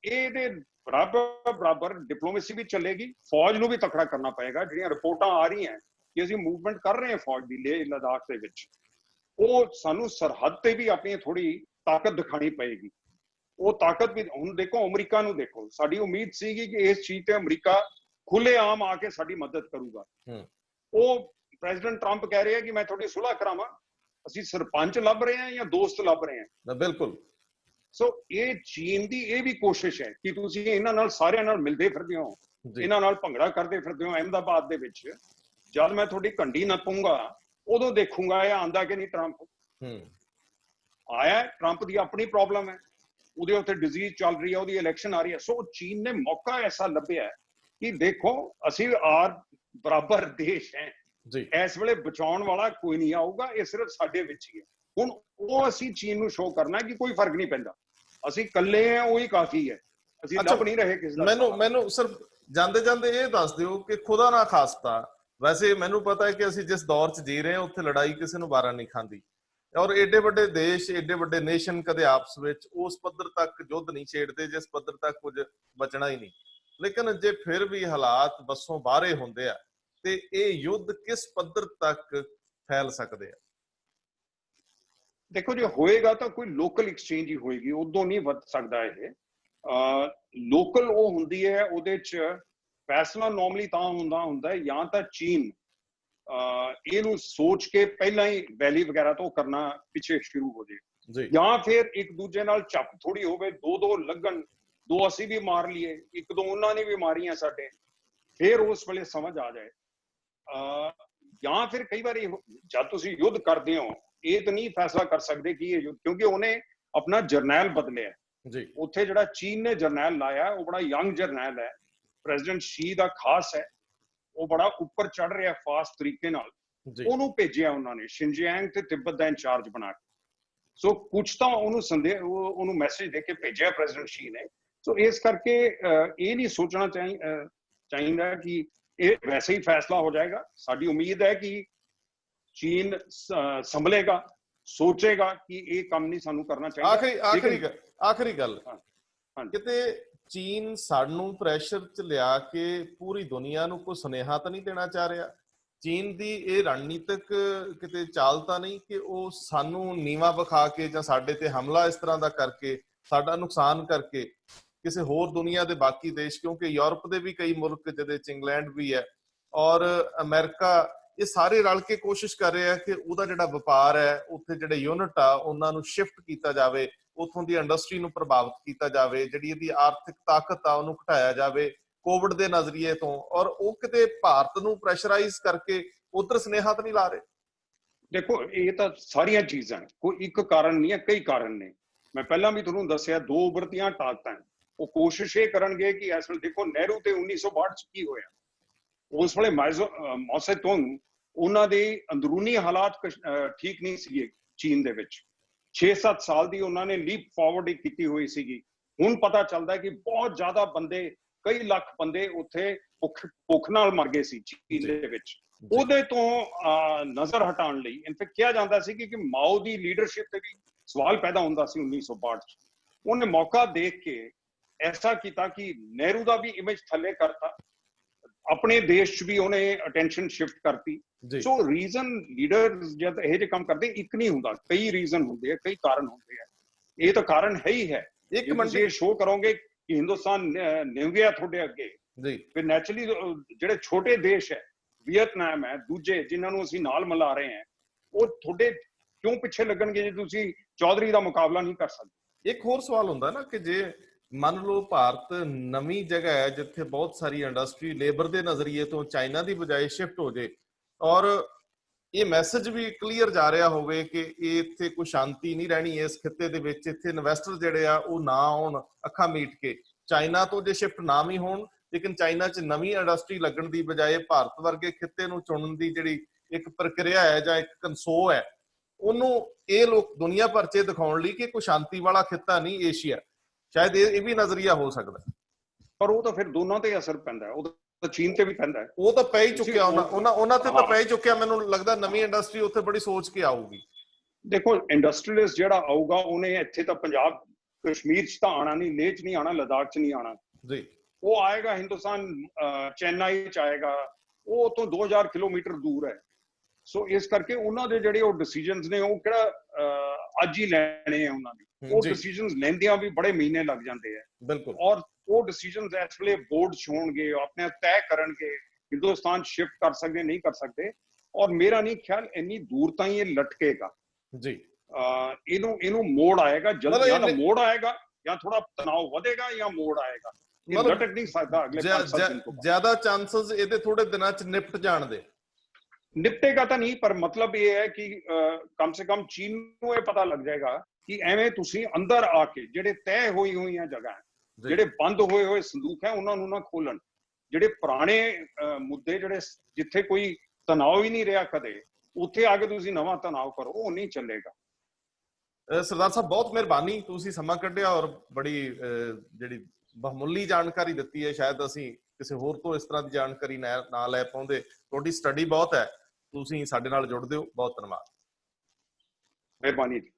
ਇਹਦੇ ਬਰਾਬਰ ਡਿਪਲੋਮੇਸੀ ਵੀ ਚੱਲੇਗੀ, ਫੌਜ ਨੂੰ ਵੀ ਤਕੜਾ ਕਰਨਾ ਪਏਗਾ। ਜਿਹੜੀਆਂ ਰਿਪੋਰਟਾਂ ਆ ਰਹੀਆਂ ਕਿ ਅਸੀਂ ਮੂਵਮੈਂਟ ਕਰ ਰਹੇ ਹਾਂ ਫੌਜ ਦੀ ਲੇਹ ਲਦਾਖ ਦੇ ਵਿੱਚ, ਉਹ ਸਾਨੂੰ ਸਰਹੱਦ ਤੇ ਵੀ ਆਪਣੀ ਥੋੜੀ ਤਾਕਤ ਦਿਖਾਣੀ ਪਏਗੀ। ਉਹ ਤਾਕਤ ਵੀ ਹੁਣ ਦੇਖੋ, ਅਮਰੀਕਾ ਨੂੰ ਦੇਖੋ, ਸਾਡੀ ਉਮੀਦ ਸੀਗੀ ਕਿ ਇਸ ਚੀਜ਼ ਤੇ ਅਮਰੀਕਾ ਖੁੱਲ੍ਹੇਆਮ ਆ ਕੇ ਸਾਡੀ ਮਦਦ ਕਰੂਗਾ। ਉਹ ਪ੍ਰੈਜ਼ੀਡੈਂਟ ਟਰੰਪ ਕਹਿ ਰਿਹਾ ਕਿ ਮੈਂ ਤੁਹਾਡੀ ਸੁਲ੍ਹਾ ਕਰਾਵਾਂ। ਅਸੀਂ ਸਰਪੰਚ ਲੱਭ ਰਹੇ ਹਾਂ ਜਾਂ ਦੋਸਤ ਲੱਭ ਰਹੇ ਹਾਂ? ਬਿਲਕੁਲ। ਸੋ ਇਹ ਚੀਨ ਦੀ ਇਹ ਵੀ ਕੋਸ਼ਿਸ਼ ਹੈ ਕਿ ਤੁਸੀਂ ਇਹਨਾਂ ਨਾਲ ਸਾਰਿਆਂ ਨਾਲ ਮਿਲਦੇ ਫਿਰਦੇ ਹੋ, ਇਹਨਾਂ ਨਾਲ ਭੰਗੜਾ ਕਰਦੇ ਫਿਰਦੇ ਹੋ ਅਹਿਮਦਾਬਾਦ ਦੇ ਵਿੱਚ। ਜਦ ਮੈਂ ਤੁਹਾਡੀ ਘੰਟੀ ਨੱਪੂੰਗਾ ਉਦੋਂ ਦੇਖੂੰਗਾ ਇਹ ਆਂਦਾ ਕਿ ਨਹੀਂ ਟਰੰਪ। ਆਇਆ, ਟਰੰਪ ਦੀ ਆਪਣੀ ਪ੍ਰੋਬਲਮ ਹੈ, ਉਹਦੇ ਉੱਤੇ ਡਿਜ਼ੀਜ਼ ਚੱਲ ਰਹੀ ਹੈ, ਉਹਦੀ ਇਲੈਕਸ਼ਨ ਆ ਰਹੀ ਹੈ। ਸੋ ਚੀਨ ਨੇ ਮੌਕਾ ਐਸਾ ਲੱਭਿਆ ਕਿ ਦੇਖੋ ਅਸੀਂ ਬਰਾਬਰ ਦੇਸ਼ ਹੈ, ਇਸ ਵੇਲੇ ਬਚਾਉਣ ਵਾਲਾ ਕੋਈ ਨਹੀਂ ਆਊਗਾ, ਇਹ ਸਿਰਫ ਸਾਡੇ ਵਿੱਚ ਹੀ ਹੈ। ਹੁਣ ਉਹ ਅਸੀਂ ਚੀਨ ਨੂੰ ਸ਼ੋਅ ਕਰਨਾ ਕਿ ਕੋਈ ਫਰਕ ਨਹੀਂ ਪੈਂਦਾ, ਅਸੀਂ ਇਕੱਲੇ ਹਾਂ, ਉਹੀ ਕਾਫੀ ਹੈ, ਅਸੀਂ ਲੱਭ ਨਹੀਂ ਰਹੇ ਕਿਸ ਦਾ। ਮੈਨੂੰ ਸਿਰਫ ਜਾਂਦੇ ਜਾਂਦੇ ਇਹ ਦੱਸ ਦਿਓ ਕਿ ਖੁਦਾ ਨਾ ਖਾਸਤਾ, ਵੈਸੇ ਮੈਨੂੰ ਪਤਾ ਹੈ ਕਿ ਅਸੀਂ ਜਿਸ ਦੌਰ 'ਚ ਜੀ ਰਹੇ ਹਾਂ ਉੱਥੇ ਲੜਾਈ ਕਿਸੇ ਨੂੰ ਵਾਰਾ ਨਹੀਂ ਖਾਂਦੀ, ਔਰ ਏਡੇ ਵੱਡੇ ਦੇਸ਼, ਏਡੇ ਵੱਡੇ ਨੇਸ਼ਨ ਕਦੇ ਆਪਸ ਵਿੱਚ ਉਸ ਪੱਧਰ ਤੱਕ ਯੁੱਧ ਨਹੀਂ ਛੇੜਦੇ ਜਿਸ ਪੱਧਰ ਤੱਕ ਕੁਝ ਬਚਣਾ ਹੀ ਨਹੀਂ। ਲੇਕਿਨ ਜੇ ਫਿਰ ਵੀ ਹਾਲਾਤ ਬੱਸੋਂ ਬਾਹਰੇ ਹੁੰਦੇ ਆ ਤੇ ਇਹ ਯੁੱਧ ਕਿਸ ਪੱਧਰ ਤੱਕ ਫੈਲ ਸਕਦੇ ਆ? ਦੇਖੋ, ਜੇ ਹੋਏਗਾ ਤਾਂ ਕੋਈ ਲੋਕਲ ਐਕਸਚੇਂਜ ਹੀ ਹੋਏਗੀ, ਉਦੋਂ ਨਹੀਂ ਵੱਧ ਸਕਦਾ ਇਹ। ਲੋਕਲ ਉਹ ਹੁੰਦੀ ਹੈ, ਉਹਦੇ 'ਚ ਫੈਸਲਾ ਨਾਰਮਲੀ ਤਾਂ ਹੁੰਦਾ ਜਾਂ ਤਾਂ ਚੀਨ ਇਹਨੂੰ ਸੋਚ ਕੇ ਪਹਿਲਾਂ ਹੀ ਵੈਲੀ ਵਗੈਰਾ ਤੋਂ ਕਰਨਾ ਪਿੱਛੇ ਸ਼ੁਰੂ ਹੋ ਜਾਏ, ਜਾਂ ਫਿਰ ਇੱਕ ਦੂਜੇ ਨਾਲ ਝੱਪ ਥੋੜੀ ਹੋਵੇ, ਦੋ ਲੱਗਣ, 2 ਅਸੀਂ ਵੀ ਮਾਰ ਲਈਏ, 1-2 ਉਹਨਾਂ ਨੇ ਵੀ ਮਾਰੀਆਂ ਸਾਡੇ, ਫਿਰ ਉਸ ਵੇਲੇ ਸਮਝ ਆ ਜਾਏ। ਜਾਂ ਫਿਰ ਕਈ ਵਾਰੀ ਜਦ ਤੁਸੀਂ ਯੁੱਧ ਕਰਦੇ ਹੋ ਇਹ ਤਾਂ ਨਹੀਂ ਫੈਸਲਾ ਕਰ ਸਕਦੇ ਕਿ ਇਹ ਯੁੱਧ, ਕਿਉਂਕਿ ਉਹਨੇ ਆਪਣਾ ਜਰਨੈਲ ਬਦਲਿਆ ਜੀ। ਉੱਥੇ ਜਿਹੜਾ ਚੀਨ ਨੇ ਜਰਨੈਲ ਲਾਇਆ ਉਹ ਬੜਾ ਯੰਗ ਜਰਨੈਲ ਹੈ, ਪ੍ਰੈਜ਼ੀਡੈਂਟ ਸ਼ੀ ਦਾ ਖਾਸ ਹੈ, ਉਹ ਬੜਾ ਉੱਪਰ ਚੜ ਰਿਹਾ ਫਾਸਟ ਤਰੀਕੇ ਨਾਲ। ਉਹਨੂੰ ਭੇਜਿਆ ਉਹਨਾਂ ਨੇ ਸ਼ਿਨਜਿਆਂਗ ਤੇ ਤਿੱਬਤ ਦਾ ਇੰਚਾਰਜ ਬਣਾ ਕੇ। ਸੋ ਕੁਝ ਤਾਂ ਉਹਨੂੰ ਮੈਸੇਜ ਦੇ ਕੇ ਭੇਜਿਆ ਪ੍ਰੈਜ਼ੀਡੈਂਟ ਸ਼ੀ ਨੇ। ਸੋ ਇਸ ਕਰਕੇ ਇਹ ਨਹੀਂ ਸੋਚਣਾ ਚਾਹੀਦਾ ਕਿ ਇਹ ਵੈਸੇ ਹੀ ਫੈਸਲਾ ਹੋ ਜਾਏਗਾ। ਸਾਡੀ ਉਮੀਦ ਹੈ ਕਿ ਚੀਨ ਸੰਭਲੇਗਾ, ਸੋਚੇਗਾ ਕਿ ਇਹ ਕੰਮ ਨਹੀਂ ਸਾਨੂੰ ਕਰਨਾ ਚਾਹੀਦਾ। ਆਖਰੀ ਗੱਲ, ਕਿਤੇ ਚੀਨ ਸਾਨੂੰ ਪ੍ਰੈਸ਼ਰ 'ਚ ਲਿਆ ਕੇ ਪੂਰੀ ਦੁਨੀਆ ਨੂੰ ਕੋਈ ਸੁਨੇਹਾ ਤਾਂ ਨਹੀਂ ਦੇਣਾ ਚਾਹ ਰਿਹਾ? ਚੀਨ ਦੀ ਇਹ ਰਣਨੀਤਕ ਕਿਤੇ ਚਾਲ ਤਾਂ ਨਹੀਂ ਕਿ ਉਹ ਸਾਨੂੰ ਨੀਵਾ ਵਿਖਾ ਕੇ ਜਾਂ ਸਾਡੇ ਤੇ ਹਮਲਾ ਇਸ ਤਰ੍ਹਾਂ ਦਾ ਕਰਕੇ, ਸਾਡਾ ਨੁਕਸਾਨ ਕਰਕੇ ਕਿਸੇ ਹੋਰ ਦੁਨੀਆ ਦੇ ਬਾਕੀ ਦੇਸ਼, ਕਿਉਂਕਿ ਯੂਰਪ ਦੇ ਵੀ ਕਈ ਮੁਲਕ ਜਿਹਦੇ 'ਚ ਇੰਗਲੈਂਡ ਵੀ ਹੈ ਔਰ ਅਮਰੀਕਾ, ਇਹ ਸਾਰੇ ਰਲ ਕੇ ਕੋਸ਼ਿਸ਼ ਕਰ ਰਹੇ ਆ ਕਿ ਉਹਦਾ ਜਿਹੜਾ ਵਪਾਰ ਹੈ, ਉੱਥੇ ਜਿਹੜੇ ਯੂਨਿਟ ਆ ਉਹਨਾਂ ਨੂੰ ਸ਼ਿਫਟ ਕੀਤਾ ਜਾਵੇ, ਉੱਥੋਂ ਦੀ ਇੰਡਸਟਰੀ ਨੂੰ ਪ੍ਰਭਾਵਿਤ ਕੀਤਾ ਜਾਵੇ, ਜਿਹੜੀ ਇਹਦੀ ਆਰਥਿਕ ਤਾਕਤ ਆ ਉਹਨੂੰ ਘਟਾਇਆ ਜਾਵੇ, ਕੋਵਿਡ ਦੇ ਨਜ਼ਰੀਏ ਤੋਂ, ਔਰ ਉਹ ਕਿਤੇ ਭਾਰਤ ਨੂੰ ਪ੍ਰੈਸ਼ਰਾਈਜ਼ ਕਰਕੇ ਉਧਰ ਸੁਨੇਹਾ ਤਾਂ ਨਹੀਂ ਲਾ ਰਹੇ? ਦੇਖੋ ਇਹ ਤਾਂ ਸਾਰੀਆਂ ਚੀਜ਼ਾਂ, ਕੋਈ ਇੱਕ ਕਾਰਨ ਨਹੀਂ ਹੈ, ਕਈ ਕਾਰਨ ਨੇ। ਮੈਂ ਪਹਿਲਾਂ ਵੀ ਤੁਹਾਨੂੰ ਦੱਸਿਆ, ਦੋ ਉਭਰਤੀਆਂ ਤਾਕਤਾਂ। ਉਹ ਕੋਸ਼ਿਸ਼ ਇਹ ਕਰਨਗੇ ਕਿ ਇਸ ਵੇਲੇ ਦੇਖੋ ਨਹਿਰੂ ਤੇ 1962 ਚ ਕੀ ਹੋਇਆ, ਉਸ ਵੇਲੇ ਮਾਓ ਤੁੰਗ, ਉਹਨਾਂ ਦੇ ਅੰਦਰੂਨੀ ਹਾਲਾਤ ਠੀਕ ਨਹੀਂ ਸੀਗੇ ਚੀਨ ਦੇ ਵਿੱਚ। 6-7 ਸਾਲ ਦੀ ਉਹਨਾਂ ਨੇ ਲੀਪ ਫਾਰਵਰਡ ਕੀਤੀ ਹੋਈ ਸੀਗੀ। ਹੁਣ ਪਤਾ ਚੱਲਦਾ ਕਿ ਬਹੁਤ ਜ਼ਿਆਦਾ ਬੰਦੇ, ਕਈ ਲੱਖ ਬੰਦੇ ਉੱਥੇ ਭੁੱਖ ਨਾਲ ਮਰ ਗਏ ਸੀ ਚੀਨ ਦੇ ਵਿੱਚ। ਉਹਦੇ ਤੋਂ ਨਜ਼ਰ ਹਟਾਉਣ ਲਈ ਇਨਫੈਕਟ ਕਿਹਾ ਜਾਂਦਾ ਸੀ ਕਿ ਮਾਓ ਦੀ ਲੀਡਰਸ਼ਿਪ ਤੇ ਵੀ ਸਵਾਲ ਪੈਦਾ ਹੁੰਦਾ ਸੀ 1962 ਚ। ਉਹਨੇ ਮੌਕਾ ਦੇਖ ਕੇ ਐਸਾ ਕੀਤਾ ਕਿ ਨਹਿਰੂ ਦਾ ਵੀ ਇਮੇਜ ਥੱਲੇ ਕਰਤਾ, ਆਪਣੇ ਦੇਸ਼ 'ਚ ਵੀ ਉਹਨੇ ਅਟੈਂਸ਼ਨ ਸ਼ਿਫਟ ਕਰਤੀ। ਸੋ ਰੀਜ਼ਨ ਲੀਡਰਸ ਜਦ ਇਹ ਜਿਹੇ ਕੰਮ ਕਰਦੇ, ਇੱਕ ਨਹੀਂ ਹੁੰਦਾ, ਕਈ ਰੀਜ਼ਨ ਹੁੰਦੇ ਆ, ਕਈ ਕਾਰਨ ਹੁੰਦੇ ਆ। ਇਹ ਤਾਂ ਕਾਰਨ ਹੈ ਹੀ ਹੈ। ਇੱਕ ਮਿੰਟ ਇਹ ਸ਼ੋਅ ਕਰੋਗੇ ਕਿ ਹਿੰਦੁਸਤਾਨ ਨਿਭ ਗਿਆ ਤੁਹਾਡੇ ਅੱਗੇ, ਫਿਰ ਨੈਚੁਰਲੀ ਜਿਹੜੇ ਛੋਟੇ ਦੇਸ਼ ਹੈ, ਵੀਅਤਨਾਮ ਹੈ, ਦੂਜੇ ਜਿਨ੍ਹਾਂ ਨੂੰ ਅਸੀਂ ਨਾਲ ਮਿਲਾ ਰਹੇ ਹਾਂ, ਉਹ ਤੁਹਾਡੇ ਕਿਉਂ ਪਿੱਛੇ ਲੱਗਣਗੇ ਜੇ ਤੁਸੀਂ ਚੌਧਰੀ ਦਾ ਮੁਕਾਬਲਾ ਨਹੀਂ ਕਰ ਸਕਦੇ? ਇੱਕ ਹੋਰ ਸਵਾਲ ਹੁੰਦਾ ਨਾ ਕਿ ਜੇ ਮੰਨ ਲਓ ਭਾਰਤ ਨਵੀਂ ਜਗ੍ਹਾ ਹੈ ਜਿੱਥੇ ਬਹੁਤ ਸਾਰੀ ਇੰਡਸਟਰੀ ਲੇਬਰ ਦੇ ਨਜ਼ਰੀਏ ਤੋਂ ਚਾਈਨਾ ਦੀ ਬਜਾਏ ਸ਼ਿਫਟ ਹੋ ਜੇ, ਔਰ ਇਹ ਮੈਸੇਜ ਵੀ ਕਲੀਅਰ ਜਾ ਰਿਹਾ ਹੋਵੇ ਕਿ ਇੱਥੇ ਕੋਈ ਸ਼ਾਂਤੀ ਨਹੀਂ ਰਹਿਣੀ ਇਸ ਖਿੱਤੇ ਦੇ ਵਿੱਚ, ਇੱਥੇ ਇਨਵੈਸਟਰ ਜਿਹੜੇ ਆ ਉਹ ਨਾ ਆਉਣ ਅੱਖਾਂ ਮੀਟ ਕੇ, ਚਾਈਨਾ ਤੋਂ ਜੇ ਸ਼ਿਫਟ ਨਾ ਵੀ ਹੋਣ, ਲੇਕਿਨ ਚਾਈਨਾ 'ਚ ਨਵੀਂ ਇੰਡਸਟਰੀ ਲੱਗਣ ਦੀ ਬਜਾਏ ਭਾਰਤ ਵਰਗੇ ਖਿੱਤੇ ਨੂੰ ਚੁਣਨ ਦੀ ਜਿਹੜੀ ਇੱਕ ਪ੍ਰਕਿਰਿਆ ਹੈ ਜਾਂ ਇੱਕ ਕੰਸੋ ਹੈ, ਉਹਨੂੰ ਇਹ ਲੋਕ ਦੁਨੀਆ ਭਰ 'ਚ ਦਿਖਾਉਣ ਲਈ ਕਿ ਕੋਈ ਸ਼ਾਂਤੀ ਵਾਲਾ ਖਿੱਤਾ ਨਹੀਂ ਏਸ਼ੀਆ, ਸ਼ਾਇਦ ਇਹ ਵੀ ਨਜ਼ਰੀਆ ਹੋ ਸਕਦਾ। ਪਰ ਉਹ ਤਾਂ ਫਿਰ ਦੋਨਾਂ ਤੇ ਅਸਰ ਪੈਂਦਾ ਹੈ, ਉਹ ਤਾਂ ਚੀਨ ਤੇ ਵੀ ਪੈਂਦਾ ਹੈ। ਉਹ ਤਾਂ ਪੈ ਹੀ ਚੁੱਕਿਆ, ਉਹਨਾਂ ਤੇ ਤਾਂ ਪੈ ਹੀ ਚੁੱਕਿਆ। ਮੈਨੂੰ ਲੱਗਦਾ ਨਵੀਂ ਇੰਡਸਟਰੀ ਉੱਥੇ ਬੜੀ ਸੋਚ ਕੇ ਆਊਗੀ। ਦੇਖੋ ਇੰਡਸਟਰੀਅਲਿਸਟ ਜਿਹੜਾ ਆਊਗਾ, ਉਹਨੇ ਇੱਥੇ ਤਾਂ ਪੰਜਾਬ ਕਸ਼ਮੀਰ 'ਚ ਤਾਂ ਆਉਣਾ ਨਹੀਂ, ਲੇਹ 'ਚ ਨਹੀਂ ਆਉਣਾ, ਲਦਾਖ 'ਚ ਨਹੀਂ ਆਉਣਾ ਜੀ। ਉਹ ਆਏਗਾ ਹਿੰਦੁਸਤਾਨ, ਚੇਨਈ 'ਚ ਆਏਗਾ, ਉਹ ਤੋਂ 2000 ਕਿਲੋਮੀਟਰ ਦੂਰ ਹੈ। ਸੋ ਇਸ ਕਰਕੇ ਉਹਨਾਂ ਦੇ ਜਿਹੜੇ ਉਹ ਡਿਸੀਜਨਸ ਨੇ, ਉਹ ਕਿਹੜਾ ਅੱਜ ਹੀ ਲੈਣੇ ਆ ਉਹਨਾਂ ਨੇ। ਉਹ ਡਿਸੀਜਨਸ ਲੈਂਦਿਆਂ ਵੀ ਬੜੇ ਮਹੀਨੇ ਲੱਗ ਜਾਂਦੇ ਆ। ਬਿਲਕੁਲ। ਔਰ ਉਹ ਡਿਸੀਜਨਸ ਇਸ ਵੇਲੇ ਬੋਰਡ ਹੋਣਗੇ, ਆਪਣੇ ਤੈਅ ਕਰਨਗੇ ਹਿੰਦੁਸਤਾਨ ਸ਼ਿਫਟ ਕਰ ਸਕਦੇ ਨਹੀਂ ਕਰ ਸਕਦੇ। ਔਰ ਮੇਰਾ ਨਹੀਂ ਖਿਆਲ ਇੰਨੀ ਦੂਰ ਤਾਂ ਇਹ ਲਟਕੇਗਾ ਜੀ। ਇਹਨੂੰ ਮੋੜ ਆਏਗਾ ਜਲਦੀ, ਜਾਂ ਮੋੜ ਆਏਗਾ ਜਾਂ ਥੋੜਾ ਤਣਾਅ ਵਧੇਗਾ ਜਾਂ ਮੋੜ ਆਏਗਾ। ਇਹ ਲਟਕ ਨਹੀਂ ਸਕਦਾ ਅਗਲੇ 5-7 ਦਿਨ ਤੋਂ। ਜ਼ਿਆਦਾ ਚਾਂਸਸ ਇਹਦੇ ਥੋੜੇ ਦਿਨਾਂ 'ਚ ਨਿਪਟ ਜਾਣ ਦੇ। ਨਿਪਟੇਗਾ ਤਾਂ ਨਹੀਂ, ਪਰ ਮਤਲਬ ਇਹ ਹੈ ਕਿ ਕਮ ਸੇ ਕਮ ਚੀਨ ਨੂੰ ਇਹ ਪਤਾ ਲੱਗ ਜਾਏਗਾ ਕਿ ਐਵੇਂ ਤੁਸੀਂ ਅੰਦਰ ਆ ਕੇ ਜਿਹੜੇ ਤੈਅ ਹੋਈਆਂ ਜਗ੍ਹਾ, ਜਿਹੜੇ ਬੰਦ ਹੋਏ ਸੰਦੂਕ ਹੈ, ਉਹਨਾਂ ਨੂੰ ਨਾ ਖੋਲਣ। ਜਿਹੜੇ ਪੁਰਾਣੇ ਮੁੱਦੇ, ਜਿਹੜੇ ਜਿੱਥੇ ਕੋਈ ਤਣਾਅ ਹੀ ਨਹੀਂ ਰਿਹਾ ਕਦੇ, ਉੱਥੇ ਆ ਕੇ ਤੁਸੀਂ ਨਵਾਂ ਤਣਾਅ ਕਰੋ, ਉਹ ਨਹੀਂ ਚੱਲੇਗਾ। ਸਰਦਾਰ ਸਾਹਿਬ ਬਹੁਤ ਮਿਹਰਬਾਨੀ, ਤੁਸੀਂ ਸਮਾਂ ਕੱਢਿਆ ਔਰ ਬੜੀ ਜਿਹੜੀ ਬਹੁਮੁੱਲੀ ਜਾਣਕਾਰੀ ਦਿੱਤੀ ਹੈ। ਸ਼ਾਇਦ ਅਸੀਂ ਕਿਸੇ ਹੋਰ ਤੋਂ ਇਸ ਤਰ੍ਹਾਂ ਦੀ ਜਾਣਕਾਰੀ ਨਾ ਲੈ ਪਾਉਂਦੇ। ਤੁਹਾਡੀ ਸਟੱਡੀ ਬਹੁਤ ਹੈ, ਤੁਸੀਂ ਸਾਡੇ ਨਾਲ ਜੁੜਦੇ ਹੋ, ਬਹੁਤ ਧੰਨਵਾਦ। ਮਿਹਰਬਾਨੀ ਜੀ।